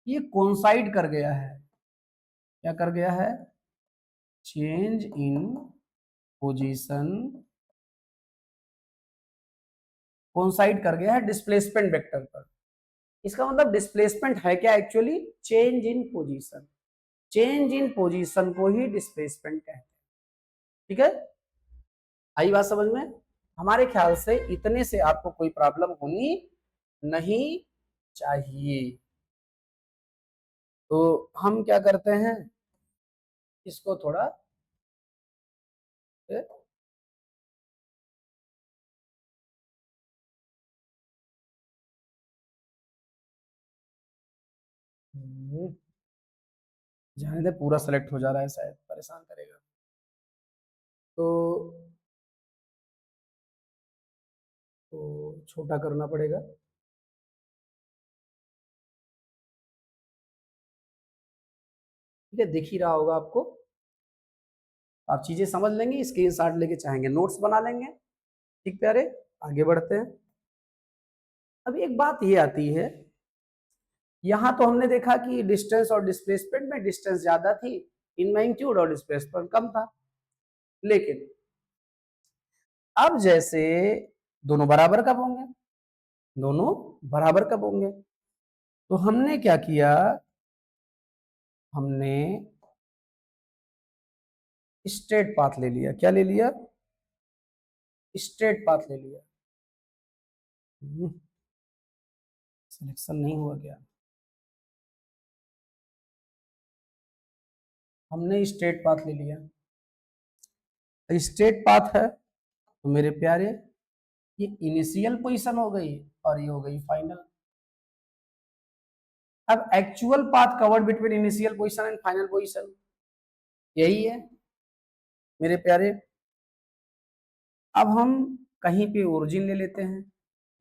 ये कोइंसाइड कर गया है, क्या कर गया है, चेंज इन पोजीशन कोइंसाइड कर गया है डिस्प्लेसमेंट वेक्टर पर। इसका मतलब डिस्प्लेसमेंट है क्या, actually change in position, change in position को ही डिस्प्लेसमेंट कहते हैं। ठीक है, आई बात समझ में। हमारे ख्याल से इतने से आपको कोई प्रॉब्लम होनी नहीं चाहिए। तो हम क्या करते हैं, इसको थोड़ा जाने दे, पूरा सेलेक्ट हो जा रहा है, शायद परेशान करेगा, तो छोटा करना पड़ेगा। ठीक है, दिख ही रहा होगा आपको, आप चीजें समझ लेंगे, स्क्रीनशॉट लेके चाहेंगे नोट्स बना लेंगे। ठीक प्यारे, आगे बढ़ते हैं। अब एक बात ये आती है, यहां तो हमने देखा कि डिस्टेंस और डिस्प्लेसमेंट में डिस्टेंस ज्यादा थी इन मैग्नीट्यूड और डिस्प्लेसमेंट कम था, लेकिन अब जैसे दोनों बराबर कब होंगे, दोनों बराबर कब होंगे, तो हमने क्या किया, हमने स्ट्रेट पाथ ले लिया। क्या ले लिया? स्ट्रेट पाथ ले लिया। सिलेक्शन नहीं हुआ क्या? हमने स्ट्रेट पाथ ले लिया। स्ट्रेट पाथ है तो मेरे प्यारे ये इनिशियल पोजीशन हो गई और ये हो गई फाइनल। अब actual path covered between initial position and final position यही है मेरे प्यारे। अब हम कहीं पे ओरिजिन ले लेते हैं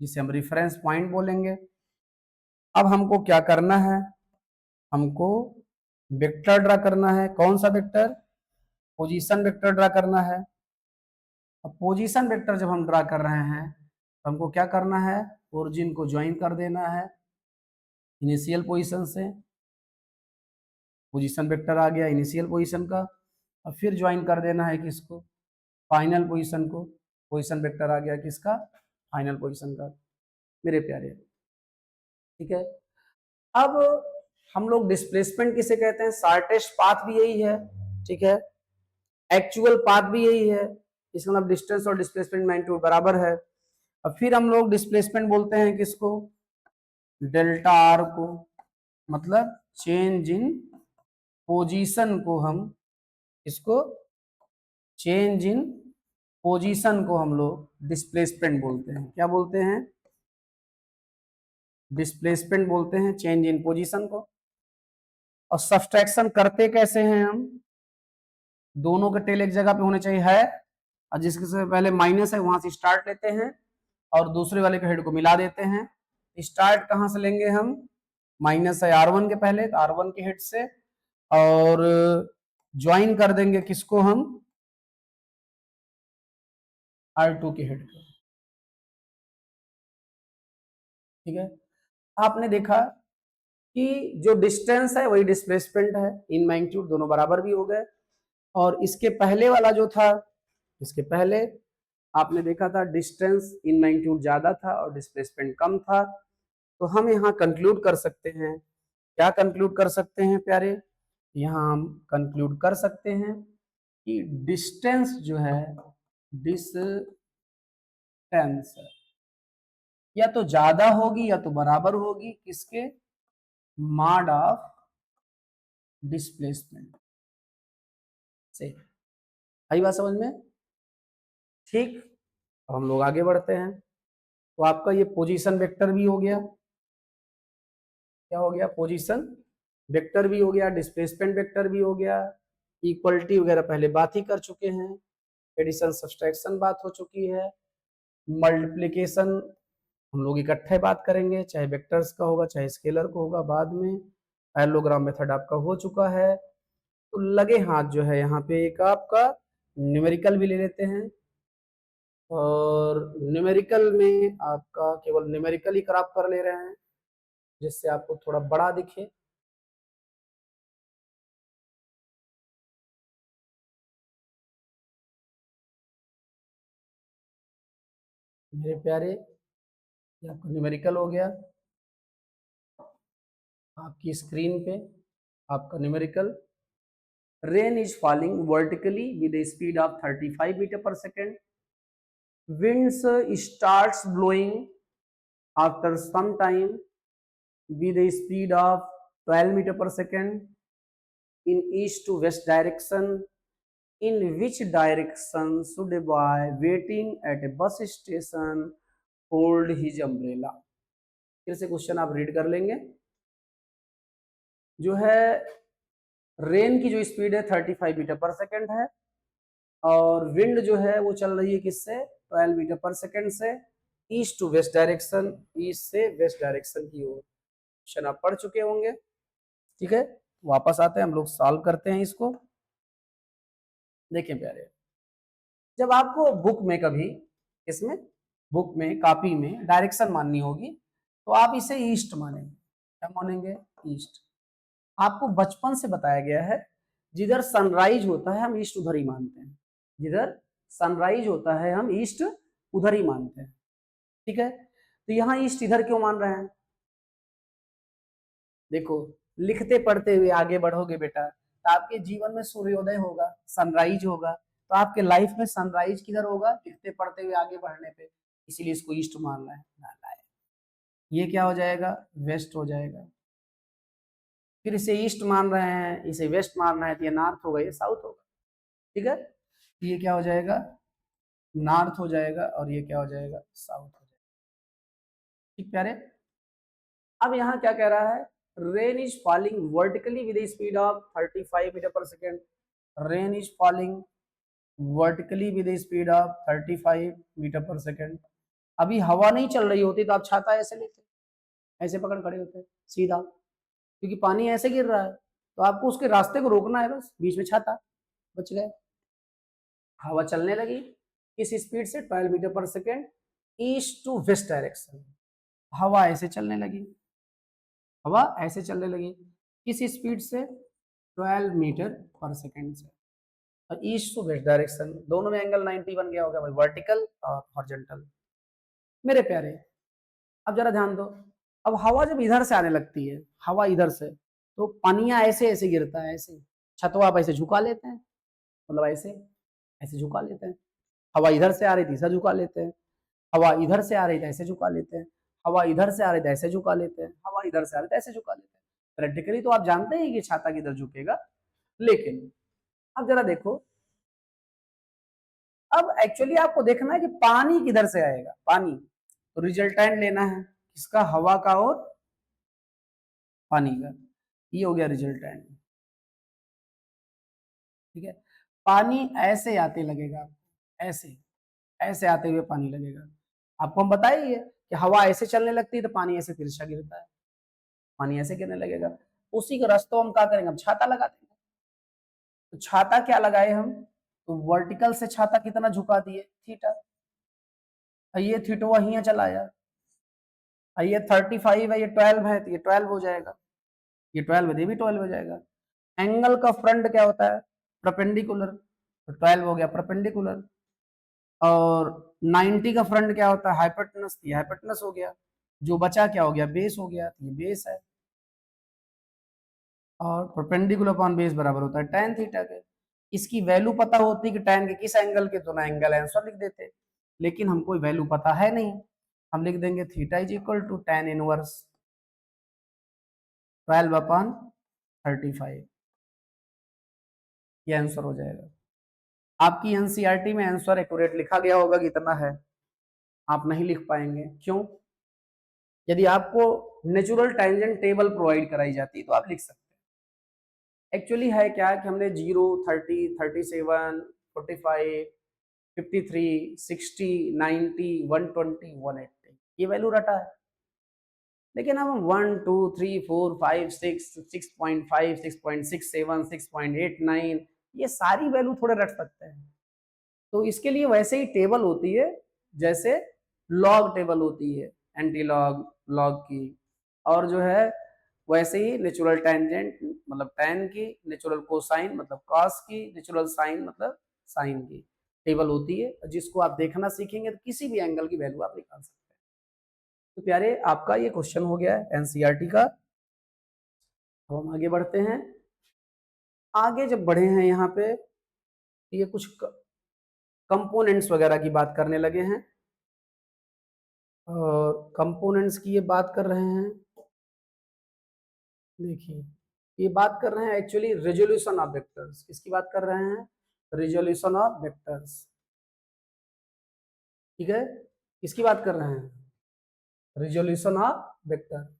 जिसे हम रेफरेंस पॉइंट बोलेंगे। अब हमको क्या करना है? हमको वेक्टर ड्रा करना है। कौन सा वेक्टर? पोजीशन वेक्टर ड्रा करना है। अब पोजीशन वेक्टर जब हम ड्रा कर रहे हैं तो हमको क्या करना है? ओरिजिन को ज्वाइन कर देना है इनिशियल पोजीशन से। पोजीशन वेक्टर आ गया इनिशियल पोजीशन का। और फिर ज्वाइन कर देना है किसको? फाइनल पोजीशन को। पोजीशन वेक्टर आ गया किसका? फाइनल पोजीशन का मेरे प्यारे। ठीक है। अब हम लोग डिस्प्लेसमेंट किसे कहते हैं? शॉर्टेस्ट पाथ भी यही है। ठीक है। एक्चुअल पाथ भी यही है। इसका मतलब डिस्टेंस और डिस्प्लेसमेंट मैग्नीट्यूड बराबर है। अब फिर हम लोग डिस्प्लेसमेंट बोलते हैं किसको? डेल्टा आर को। मतलब चेंज इन पोजीशन को हम इसको चेंज इन पोजीशन को हम लोग डिस्प्लेसमेंट बोलते हैं। क्या बोलते हैं? डिस्प्लेसमेंट बोलते हैं चेंज इन पोजीशन को। और सब्सट्रैक्शन करते कैसे हैं हम? दोनों के टेल एक जगह पे होने चाहिए है और जिसके से पहले माइनस है वहां से स्टार्ट लेते हैं और दूसरे वाले के हेड को मिला देते हैं। स्टार्ट कहां से लेंगे हम? माइनस है R1 के पहले तो R1 के हेड से और ज्वाइन कर देंगे किसको हम? R2 के हेड को। ठीक है। आपने देखा कि जो डिस्टेंस है वही डिस्प्लेसमेंट है। इन मैग्नीट्यूड दोनों बराबर भी हो गए। और इसके पहले वाला जो था, इसके पहले आपने देखा था डिस्टेंस इन मैग्नीट्यूड ज्यादा था और डिस्प्लेसमेंट कम था। तो हम यहाँ कंक्लूड कर सकते हैं। क्या कंक्लूड कर सकते हैं प्यारे? यहाँ हम कंक्लूड कर सकते हैं कि डिस्टेंस जो है डिस्टेंस या तो ज्यादा होगी या तो बराबर होगी किसके? मॉड ऑफ डिस्प्लेसमेंट से। आई बात समझ में? ठीक। अब हम लोग आगे बढ़ते हैं। तो आपका ये पोजीशन वेक्टर भी हो गया। क्या हो गया? पोजीशन वेक्टर भी हो गया, डिस्प्लेसमेंट वेक्टर भी हो गया, इक्वलिटी वगैरह पहले बात ही कर चुके हैं, एडिशन सब्सट्रैक्शन बात हो चुकी है, मल्टीप्लिकेशन हम लोग इकट्ठे बात करेंगे, चाहे वेक्टर्स का होगा चाहे स्केलर को होगा बाद में। पैरेललोग्राम मेथड आपका हो चुका है। तो लगे हाथ जो है यहाँ पे एक आपका न्यूमेरिकल भी ले लेते हैं और न्यूमेरिकल में आपका केवल न्यूमेरिकल ही क्रॉप कर ले रहे हैं जिससे आपको थोड़ा बड़ा दिखे। मेरे प्यारे ये आपका न्यूमेरिकल हो गया आपकी स्क्रीन पे। आपका numerical rain is falling vertically with a speed of 35 metre per second. winds starts blowing after some time with a speed of 12 metre per second in east to west direction. In which direction should a boy waiting at a bus station hold his umbrella? फिर से question आप read कर लेंगे। जो है rain की जो speed है 35 मीटर पर सेकेंड है और विंड जो है वो चल रही है किससे? 12 मीटर पर सेकेंड से east to west direction, east से वेस्ट डायरेक्शन की ओर। क्वेश्चन आप पढ़ चुके होंगे। ठीक है। वापस आते हैं हम लोग सॉल्व करते हैं इसको। देखें प्यारे, जब आपको बुक में कभी इसमें बुक में कॉपी में डायरेक्शन माननी होगी तो आप इसे ईस्ट मानेंगे। क्या मानेंगे? ईस्ट। आपको बचपन से बताया गया है जिधर सनराइज होता है हम ईस्ट उधर ही मानते हैं। जिधर सनराइज होता है हम ईस्ट उधर ही मानते हैं। ठीक है। तो यहाँ ईस्ट इधर क्यों मान रहे हैं? देखो लिखते पढ़ते हुए आगे बढ़ोगे बेटा तो आपके जीवन में सूर्योदय होगा, सनराइज होगा। तो आपके लाइफ में सनराइज किधर होगा? लिखते पढ़ते हुए आगे बढ़ने पे। इसीलिए इसको ईस्ट मानना है। ये क्या हो जाएगा? वेस्ट हो जाएगा। फिर इसे ईस्ट मान रहे हैं, इसे वेस्ट मान रहे हैं, तो ये नॉर्थ होगा, ये साउथ होगा। ठीक है, ये क्या हो जाएगा? नॉर्थ हो जाएगा और ये क्या हो जाएगा? साउथ हो जाएगा। ठीक प्यारे, अब यहाँ क्या कह रहा है? Rain is falling vertically with speed of 35 metre per second. Rain is falling vertically with speed of 35 metre per second. अभी हवा नहीं चल रही होती तो आप छाता ऐसे लेते, ऐसे पकड़ खड़े होते सीधा, क्योंकि पानी ऐसे गिर रहा है तो आपको उसके रास्ते को रोकना है, बस बीच में छाता, बच गए। हवा चलने लगी किस स्पीड से? 12 metre per second east to west direction. हवा ऐसे चलने लगी, हवा ऐसे चलने लगी किस स्पीड से? 12 मीटर पर सेकेंड से, और ईस्ट टू वेस्ट डायरेक्शन। दोनों में एंगल 90 बन गया होगा भाई, वर्टिकल और हॉरिजॉन्टल। मेरे प्यारे, अब जरा ध्यान दो, अब हवा जब इधर से आने लगती है, हवा इधर से, तो पानिया ऐसे ऐसे गिरता है, ऐसे छतवा आप ऐसे झुका लेते हैं, मतलब ऐसे ऐसे झुका लेते हैं। हवा इधर से आ रही थी, ऐसा झुका लेते हैं। हवा इधर से आ रही थी, ऐसे झुका लेते हैं। हवा इधर से आ रही थी, ऐसे झुका लेते हैं। हवा इधर से आ रही थी, ऐसे झुका लेते हैं। प्रैक्टिकली तो आप जानते हैं कि छाता किधर झुकेगा, लेकिन अब जरा देखो, अब एक्चुअली आपको देखना है कि पानी किधर से आएगा। पानी तो रिजल्टेंट लेना है किसका? हवा का और पानी का। ये हो गया रिजल्टेंट। ठीक है, पानी ऐसे आते लगेगा, ऐसे ऐसे आते हुए पानी लगेगा। आपको हम बताइए कि हवा ऐसे चलने लगती है तो पानी ऐसे तिरछा गिरता है, पानी ऐसे गिरने लगेगा। उसी का रास्ता हम क्या करेंगे? हम छाता लगा देंगे। तो छाता क्या लगाए हम? तो वर्टिकल से छाता कितना झुका दिए? थीटा। ये थीटा यहाँ चला आया, ये 35 है, ये 12 है, तो ये 12 हो जाएगा। ये 12 है, ये भी 12 हो जाएगा। एंगल का फ्रंट क्या होता है? परपेंडिकुलर, तो 12 हो गया परपेंडिकुलर। और 90 का फ्रंट क्या होता है? हाइपोटेनस, ये हाइपोटेनस हो गया। जो बचा क्या हो गया? बेस हो गया, ये बेस है। और परपेंडिकुलर अपॉन बेस बराबर होता है tan थीटा के। इसकी वैल्यू पता होती कि tan के किस एंगल के, तो ना एंगल आंसर लिख देते, लेकिन हमको वैल्यू पता है नहीं। हम लिख देंगे theta is equal to tan inverse 12 upon 35। ये आंसर हो जाएगा। आपकी एनसीईआरटी में आंसर एक्यूरेट लिखा गया होगा कि इतना है, आप नहीं लिख पाएंगे। क्यों? यदि आपको नेचुरल टेंजेंट टेबल प्रोवाइड कराई जाती तो आप लिख सकते हैं। एक्चुअली है क्या कि हमने 0, 30, 37, 45, 53, 60, 90, 120, 180 ये वैल्यू रटा है। लेकिन अब हम 1, 2, 3, 4, 5, 6, 6.5, 6.67, 6.89 ये सारी वैल्यू थोड़े रट सकते हैं। तो इसके लिए वैसे ही टेबल होती है, जैसे लॉग टेबल होती है, एंटी लॉग, लॉग की, और जो है वैसे ही नेचुरल टेंजेंट मतलब tan की, नेचुरल कोसाइन मतलब cos की, नेचुरल साइन मतलब साइन की टेबल होती है, जिसको आप देखना सीखेंगे तो किसी भी एंगल की वैल्यू आप निकाल सकते हैं। तो प्यारे, आपका ये क्वेश्चन हो गया है एनसीईआरटी का। तो हम आगे बढ़ते हैं। आगे जब बढ़े हैं यहाँ पे, ये कुछ कंपोनेंट्स वगैरह की बात करने लगे हैं, और कंपोनेंट्स की ये बात कर रहे हैं। देखिए, ये बात कर रहे हैं एक्चुअली रेजोल्यूशन ऑफ वेक्टर्स। किसकी बात कर रहे हैं? Resolution of vectors. ठीक है, किसकी बात कर रहे हैं? Resolution of vector.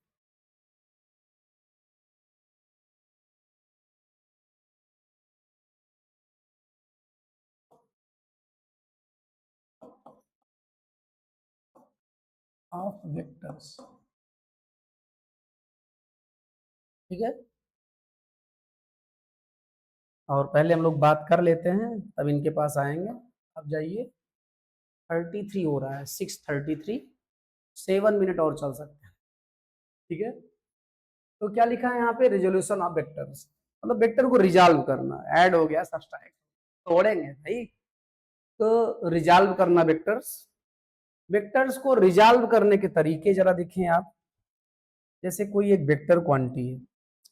Of vectors, ठीक है। और पहले हम लोग बात कर लेते हैं, तब इनके पास आएंगे। अब जाइए, 33 हो रहा है, 6:33, 7 मिनट और चल सकते हैं। ठीक है, तो क्या लिखा है यहाँ पे? रेजोल्यूशन ऑफ वेक्टर्स, मतलब वेक्टर को रिजॉल्व करना। ऐड हो गया, सब्सट्रैक्ट, तोड़ेंगे भाई। तो रिजॉल्व करना वेक्टर्स। वेक्टर्स को रिजॉल्व करने के तरीके जरा देखें आप। जैसे कोई एक वेक्टर क्वांटिटी है,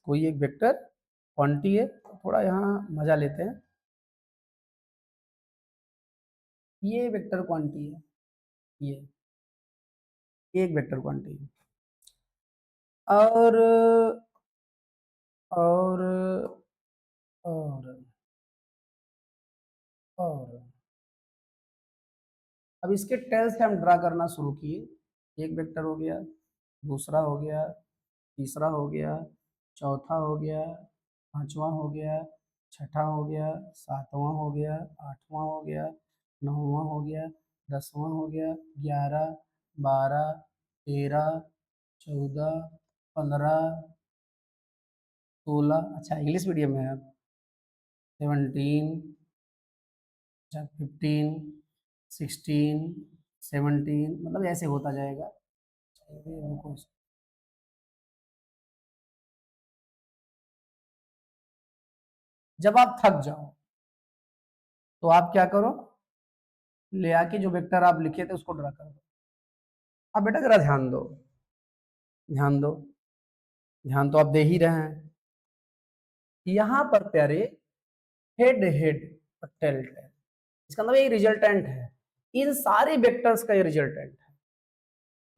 कोई एक वेक्टर क्वांटिटी है, थोड़ा यहाँ मजा लेते हैं। ये वेक्टर क्वांटिटी है, ये एक वेक्टर क्वांटिटी है। और और और और अब इसके टेल्स हम ड्रा करना शुरू किए। एक वेक्टर हो गया, दूसरा हो गया, तीसरा हो गया, चौथा हो गया, पांचवा हो गया, छठा हो गया, सातवां हो गया, आठवां हो गया, नौवां हो गया, 10वां हो गया, 11, 12, 13, 14, 15, 16, अच्छा इंग्लिश मीडियम में है आप, 17, 15, 16, 17, मतलब ऐसे होता जाएगा। जब आप थक जाओ तो आप क्या करो, ले आके जो वेक्टर आप लिखे थे उसको ड्रा कर दो। अब बेटा जरा ध्यान दो, ध्यान दो, ध्यान तो आप दे ही रहे हैं। यहां पर प्यारे हेड हेड टेल्ट है, इसका मतलब ये रिजल्टेंट है, इन सारे वेक्टर्स का ये रिजल्टेंट है।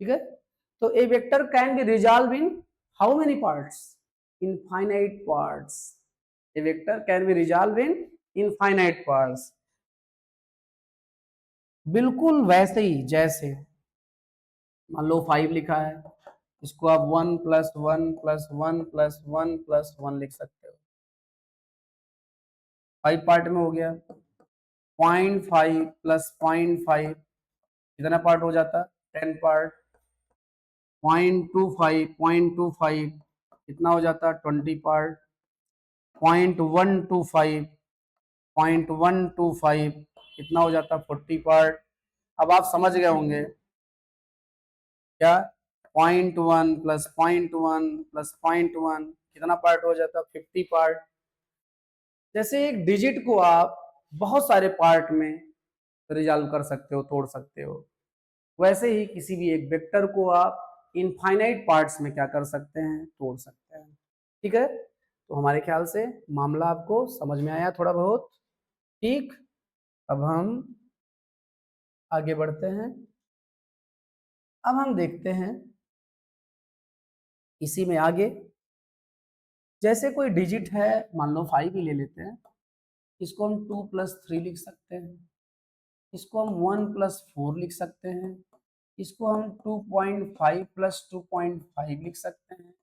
ठीक है, तो a vector can be resolve in how many parts, infinite parts. A vector can be resolve in infinite parts, बिल्कुल वैसे ही जैसे मान लो 5 लिखा है, इसको आप 1 + 1 + 1 + 1 + 1 लिख सकते हो। 5 पार्ट में हो गया, 0.5 + 0.5 कितना पार्ट हो जाता, 10 पार्ट। 0.25 कितना हो जाता, 20 पार्ट। 0.125 कितना हो जाता, 40 पार्ट। अब आप समझ गए होंगे क्या, 0.1 + 0.1 + 0.1 कितना पार्ट हो जाता, 50 पार्ट। जैसे एक डिजिट को आप बहुत सारे पार्ट में रिजॉल्व कर सकते हो, तोड़ सकते हो, वैसे ही किसी भी एक वेक्टर को आप इनफाइनाइट पार्ट्स में क्या कर सकते हैं, तोड़ सकते हैं। ठीक है, तो हमारे ख्याल से मामला आपको समझ में आया थोड़ा बहुत। ठीक, अब हम आगे बढ़ते हैं। अब हम देखते हैं इसी में आगे, जैसे कोई डिजिट है, मान लो 5 ही ले लेते हैं, इसको हम 2 + 3 लिख सकते हैं, इसको हम 1 + 4 लिख सकते हैं, इसको हम 2.5 + 2.5 लिख सकते हैं,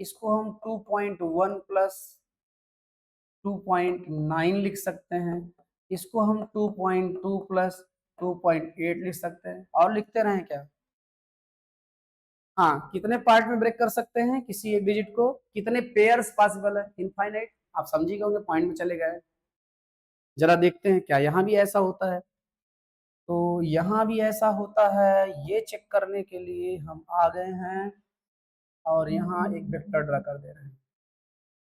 इसको हम 2.1 + 2.9 लिख सकते हैं, इसको हम 2.2 + 2.8 लिख सकते हैं, और लिखते रहें क्या। हाँ, कितने पार्ट में ब्रेक कर सकते हैं किसी एक डिजिट को, कितने पेयर्स पॉसिबल है, इनफाइनाइट। आप समझिए होंगे, पॉइंट में चले गए। जरा देखते हैं क्या यहाँ भी ऐसा होता है। तो यहाँ भी ऐसा होता है, ये चेक करने के लिए हम आ गए हैं और यहाँ एक वेक्टर ड्रा कर दे रहे हैं।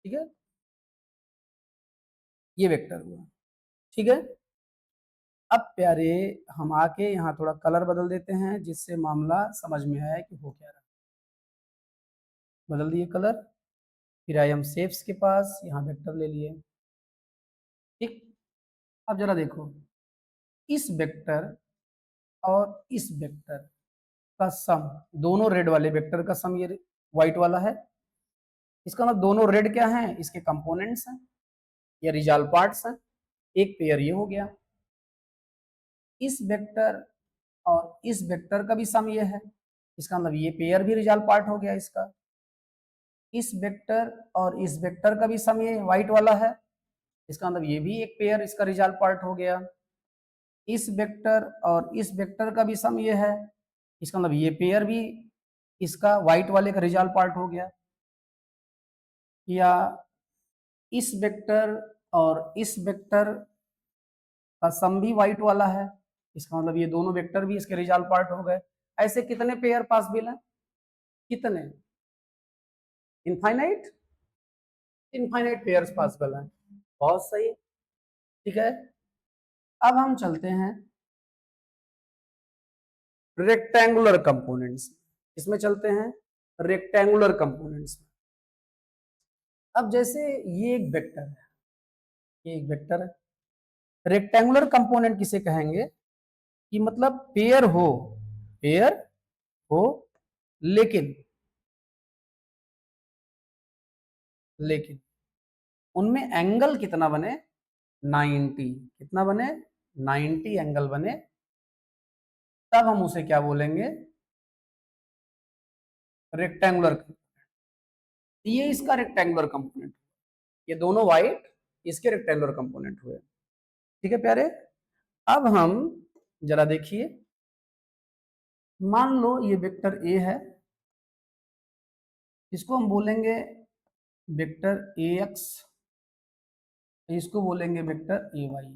ठीक है, ये वेक्टर हुआ। ठीक है, अब प्यारे हम आके यहाँ थोड़ा कलर बदल देते हैं, जिससे मामला समझ में आया कि हो क्या रहा। बदल दिए कलर, फिर आए हम शेप्स के पास, यहाँ वेक्टर ले लिए। ठीक, अब जरा देखो, इस वेक्टर और इस वेक्टर का सम, दोनों रेड वाले वेक्टर का सम ये व्हाइट वाला है। इसका मतलब दोनों रेड क्या है, इसके कंपोनेंट्स हैं या रिजॉल्व पार्ट्स हैं। एक पेयर ये हो गया, इस वेक्टर और इस वेक्टर का भी सम ये है, इसका मतलब ये पेयर भी रिजॉल्व पार्ट हो गया इसका। इस वेक्टर और इस वेक्टर का भी सम ये व्हाइट वाला है, इसका मतलब ये भी एक पेयर इसका रिजॉल्व पार्ट हो गया। इस वेक्टर और इस वेक्टर का भी सम ये है, इसका मतलब ये पेयर भी इसका व्हाइट वाले का रिजॉल्व पार्ट हो गया। या इस वेक्टर और इस वेक्टर का सम भी व्हाइट वाला है, इसका मतलब ये दोनों वेक्टर भी इसके रिजॉल्व पार्ट हो गए। ऐसे कितने पेयर पॉसिबल हैं, कितने, इनफाइनाइट, इनफाइनाइट पेयर्स पॉसिबल हैं। बहुत सही। ठीक है, अब हम चलते हैं रेक्टेंगुलर कंपोनेंट्स, इसमें चलते हैं रेक्टेंगुलर कंपोनेंट्स में। अब जैसे ये एक वेक्टर है, ये एक वेक्टर है, रेक्टेंगुलर कंपोनेंट किसे कहेंगे कि मतलब पेयर हो लेकिन लेकिन उनमें एंगल कितना बने, 90, कितना बने, 90 एंगल बने, तब हम उसे क्या बोलेंगे, रेक्टेंगुलर। ये इसका रेक्टेंगुलर कंपोनेंट, ये दोनों वाइट इसके रेक्टेंगुलर कंपोनेंट हुए। ठीक है प्यारे, अब हम जरा देखिए, मान लो ये वेक्टर ए है, इसको हम बोलेंगे वेक्टर ए एक्स, इसको बोलेंगे वेक्टर ए वाई।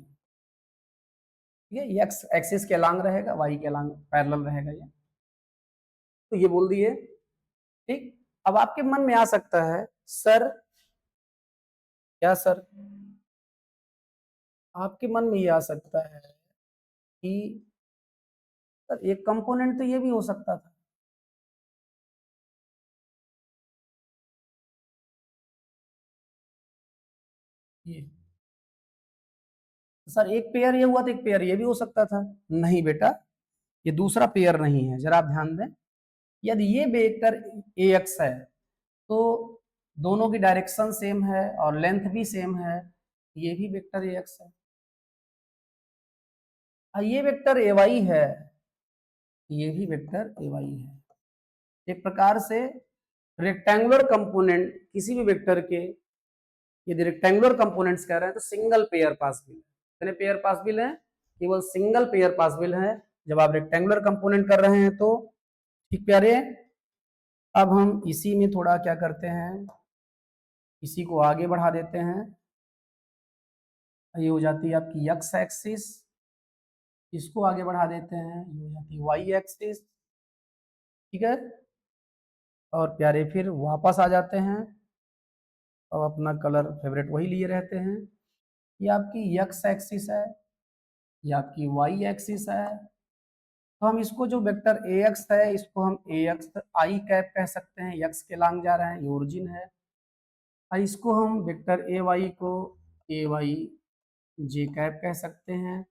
ये एक्स एक्सिस के अलॉन्ग रहेगा, वाई के अलॉन्ग पैरेलल रहेगा ये, तो ये बोल दिए। ठीक, अब आपके मन में आ सकता है सर, क्या सर, आपके मन में ये आ सकता है कि सर एक कंपोनेंट तो ये भी हो सकता था, ये सर एक पेयर ये हुआ तो एक पेयर ये भी हो सकता था। नहीं बेटा, ये दूसरा पेयर नहीं है, जरा आप ध्यान दें। यदि ये वेक्टर ए एक्स है तो दोनों की डायरेक्शन सेम है और लेंथ भी सेम है, ये भी वेक्टर ए एक्स है। ये वेक्टर ए वाई है, ये भी वेक्टर ए वाई है। एक प्रकार से रेक्टेंगुलर कंपोनेंट किसी भी वेक्टर के, यदि रेक्टेंगुलर कंपोनेंट्स कह रहे हैं तो सिंगल पेयर पासिबल है। कितने पेयर पासिबल है, केवल सिंगल पेयर पासिबल है जब आप रेक्टेंगुलर कंपोनेंट कर रहे हैं तो। ठीक प्यारे, अब हम इसी में थोड़ा क्या करते हैं, इसी को आगे बढ़ा देते हैं। ये हो जाती है आपकी एक्स एक्सिस, इसको आगे बढ़ा देते हैं, ये हो जाती है वाई एक्सिस। ठीक है, और प्यारे फिर वापस आ जाते हैं और अपना कलर फेवरेट वही लिए रहते हैं। ये आपकी एक्स एक्सिस है, ये आपकी वाई एक्सिस है, तो हम इसको जो वेक्टर ए एक्स है इसको हम ए एक्स आई कैप कह सकते हैं, एक्स के लॉन्ग जा रहे हैं, ये ओरिजिन है। और इसको हम वेक्टर ए वाई को ए वाई जे कैप कह सकते हैं,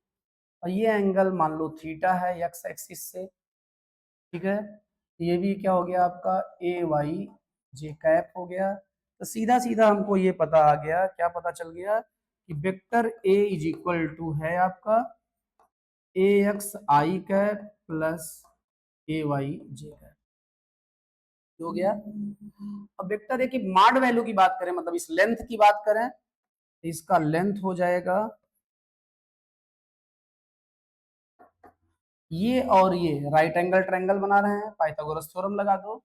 और ये एंगल मान लो थीटा है एक्स एक्सिस से। ठीक है, ये भी क्या हो गया आपका ए वाई जे कैप हो गया। तो सीधा सीधा हमको ये पता आ गया, क्या पता चल गया कि vector A is equal to है आपका ए X I cap plus A Y J cap, हो गया। अब वेक्टर ए की मॉड वैल्यू की बात करें, मतलब इस लेंथ की बात करें, तो इसका लेंथ हो जाएगा ये, और ये राइट एंगल ट्रायंगल बना रहे हैं, पाइथागोरस थ्योरम लगा दो,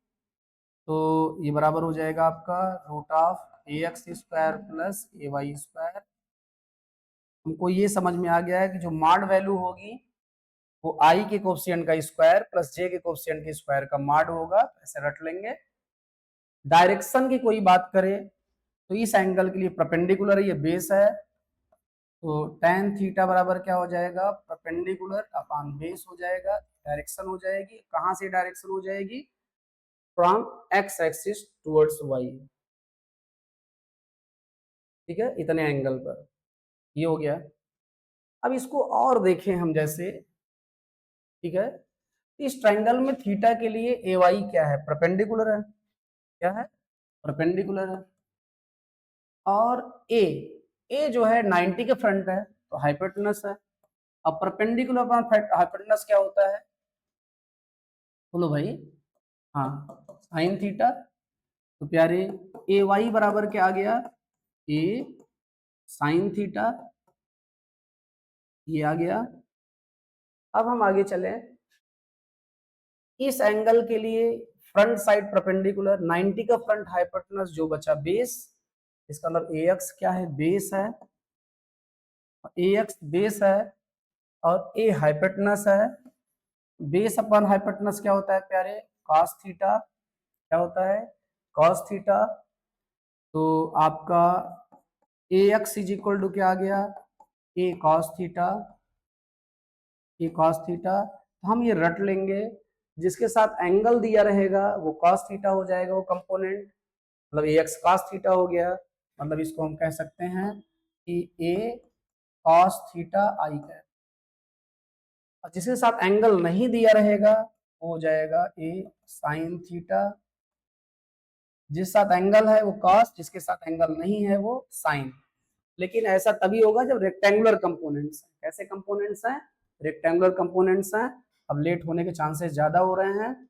तो ये बराबर हो जाएगा आपका root of A x square plus A Y square. हमको ये समझ में आ गया है कि जो मॉड वैल्यू होगी वो आई के कोफिशिएंट का स्क्वायर प्लस जे के कोफिशिएंट के स्क्वायर का मॉड होगा, ऐसे रट लेंगे। डायरेक्शन की कोई बात करें तो इस एंगल के लिए परपेंडिकुलर ये बेस है, तो tan थीटा बराबर क्या हो जाएगा, परपेंडिकुलर अपॉन बेस हो जाएगा। डायरेक्शन हो जाएगी, कहां से डायरेक्शन हो जाएगी, from X axis towards Y. ठीक है, इतने एंगल पर ये हो गया। अब इसको और देखें हम जैसे, ठीक है, इस ट्रायंगल में थीटा के लिए ए वाई क्या है, परपेंडिकुलर है, क्या है, परपेंडिकुलर है। और ए जो है 90 के फ्रंट है तो हाइपोटेनस है। अब परपेंडिकुलर अपॉन हाइपोटेनस क्या होता है, बोलो भाई, हाँ, साइन थीटा। तो प्यारे ए वाई बराबर क्या आ गया, ए साइन थीटा, ये आ गया। अब हम आगे चले, इस एंगल के लिए फ्रंट साइड परपेंडिकुलर 90 का फ्रंट हाइपोटेनस जो बचा बेस, इसका मतलब ए एक्स क्या है, बेस है, ए एक्स बेस है और ए हाइपोटेनस है। बेस अपॉन हाइपोटेनस क्या होता है प्यारे, cos थीटा, क्या होता है, cos थीटा। तो आपका ए एक्स इज इक्वल टू क्या आ गया, ए cos थीटा, ए cos थीटा। तो हम ये रट लेंगे, जिसके साथ एंगल दिया रहेगा वो cos थीटा हो जाएगा, वो कंपोनेंट, मतलब ए एक्स cos थीटा हो गया। मतलब इसको हम कह सकते हैं कि ए कॉस थीटा आई कैप। और जिसके साथ एंगल नहीं दिया रहेगा वो हो जाएगा ए साइन थीटा। जिस साथ एंगल है वो कॉस, जिसके साथ एंगल नहीं है वो साइन। लेकिन ऐसा तभी होगा जब रेक्टेंगुलर कंपोनेंट्स हैं। कैसे कंपोनेंट्स हैं? रेक्टेंगुलर कंपोनेंट्स हैं। अब लेट होने के चांसेस ज्यादा हो रहे हैं।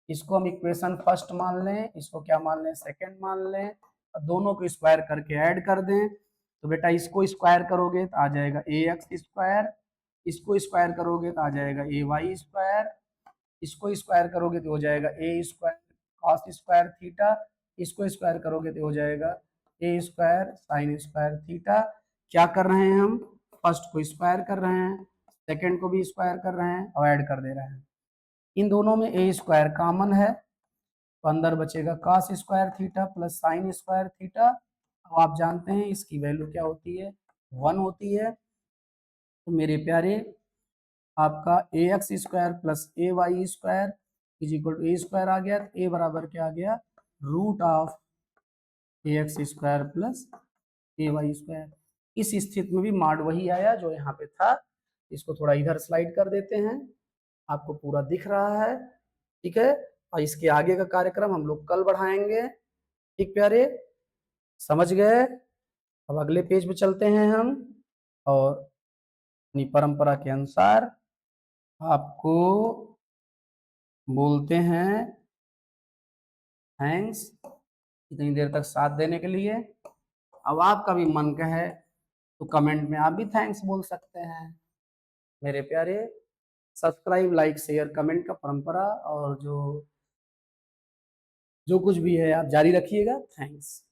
इसको हम इक्वेशन फर्स्ट मान लें, इसको क्या मान लें, सेकंड मान लें, और दोनों को स्क्वायर करके ऐड कर दें। तो बेटा इसको स्क्वायर करोगे तो आ जाएगा ए एक्स स्क्वायर, इसको स्क्वायर करोगे तो आ जाएगा ए वाई स्क्वायर, इसको स्क्वायर करोगे तो हो जाएगा ए स्क्वायर कॉस स्क्वायर थीटा, इसको स्क्वायर करोगे तो हो जाएगा ए स्क्वायर साइन स्क्वायर थीटा। क्या कर रहे हैं हम? फर्स्ट को स्क्वायर कर रहे हैं, सेकंड को भी स्क्वायर कर रहे हैं और ऐड कर दे रहे हैं। इन दोनों में ए स्क्वायर कॉमन है तो अंदर बचेगा cos square theta plus sine square theta. अब आप जानते हैं इसकी वैल्यू क्या होती है, 1 होती है। तो मेरे प्यारे आपका ए x square plus A Y square is equal to a square आ गया। ए बराबर क्या आ गया, root of A x square plus A Y square. इस स्थिति में भी माड वही आया जो यहाँ पे था। इसको थोड़ा इधर स्लाइड कर देते हैं, आपको पूरा दिख रहा है, ठीक है। और इसके आगे का कार्यक्रम हम लोग कल बढ़ाएंगे। ठीक प्यारे, समझ गए? अब अगले पेज पे चलते हैं हम और अपनी परंपरा के अनुसार आपको बोलते हैं थैंक्स इतनी देर तक साथ देने के लिए। अब आपका भी मन कहे तो कमेंट में आप भी थैंक्स बोल सकते हैं। मेरे प्यारे, सब्सक्राइब लाइक शेयर कमेंट का परंपरा और जो जो कुछ भी है आप जारी रखिएगा। थैंक्स।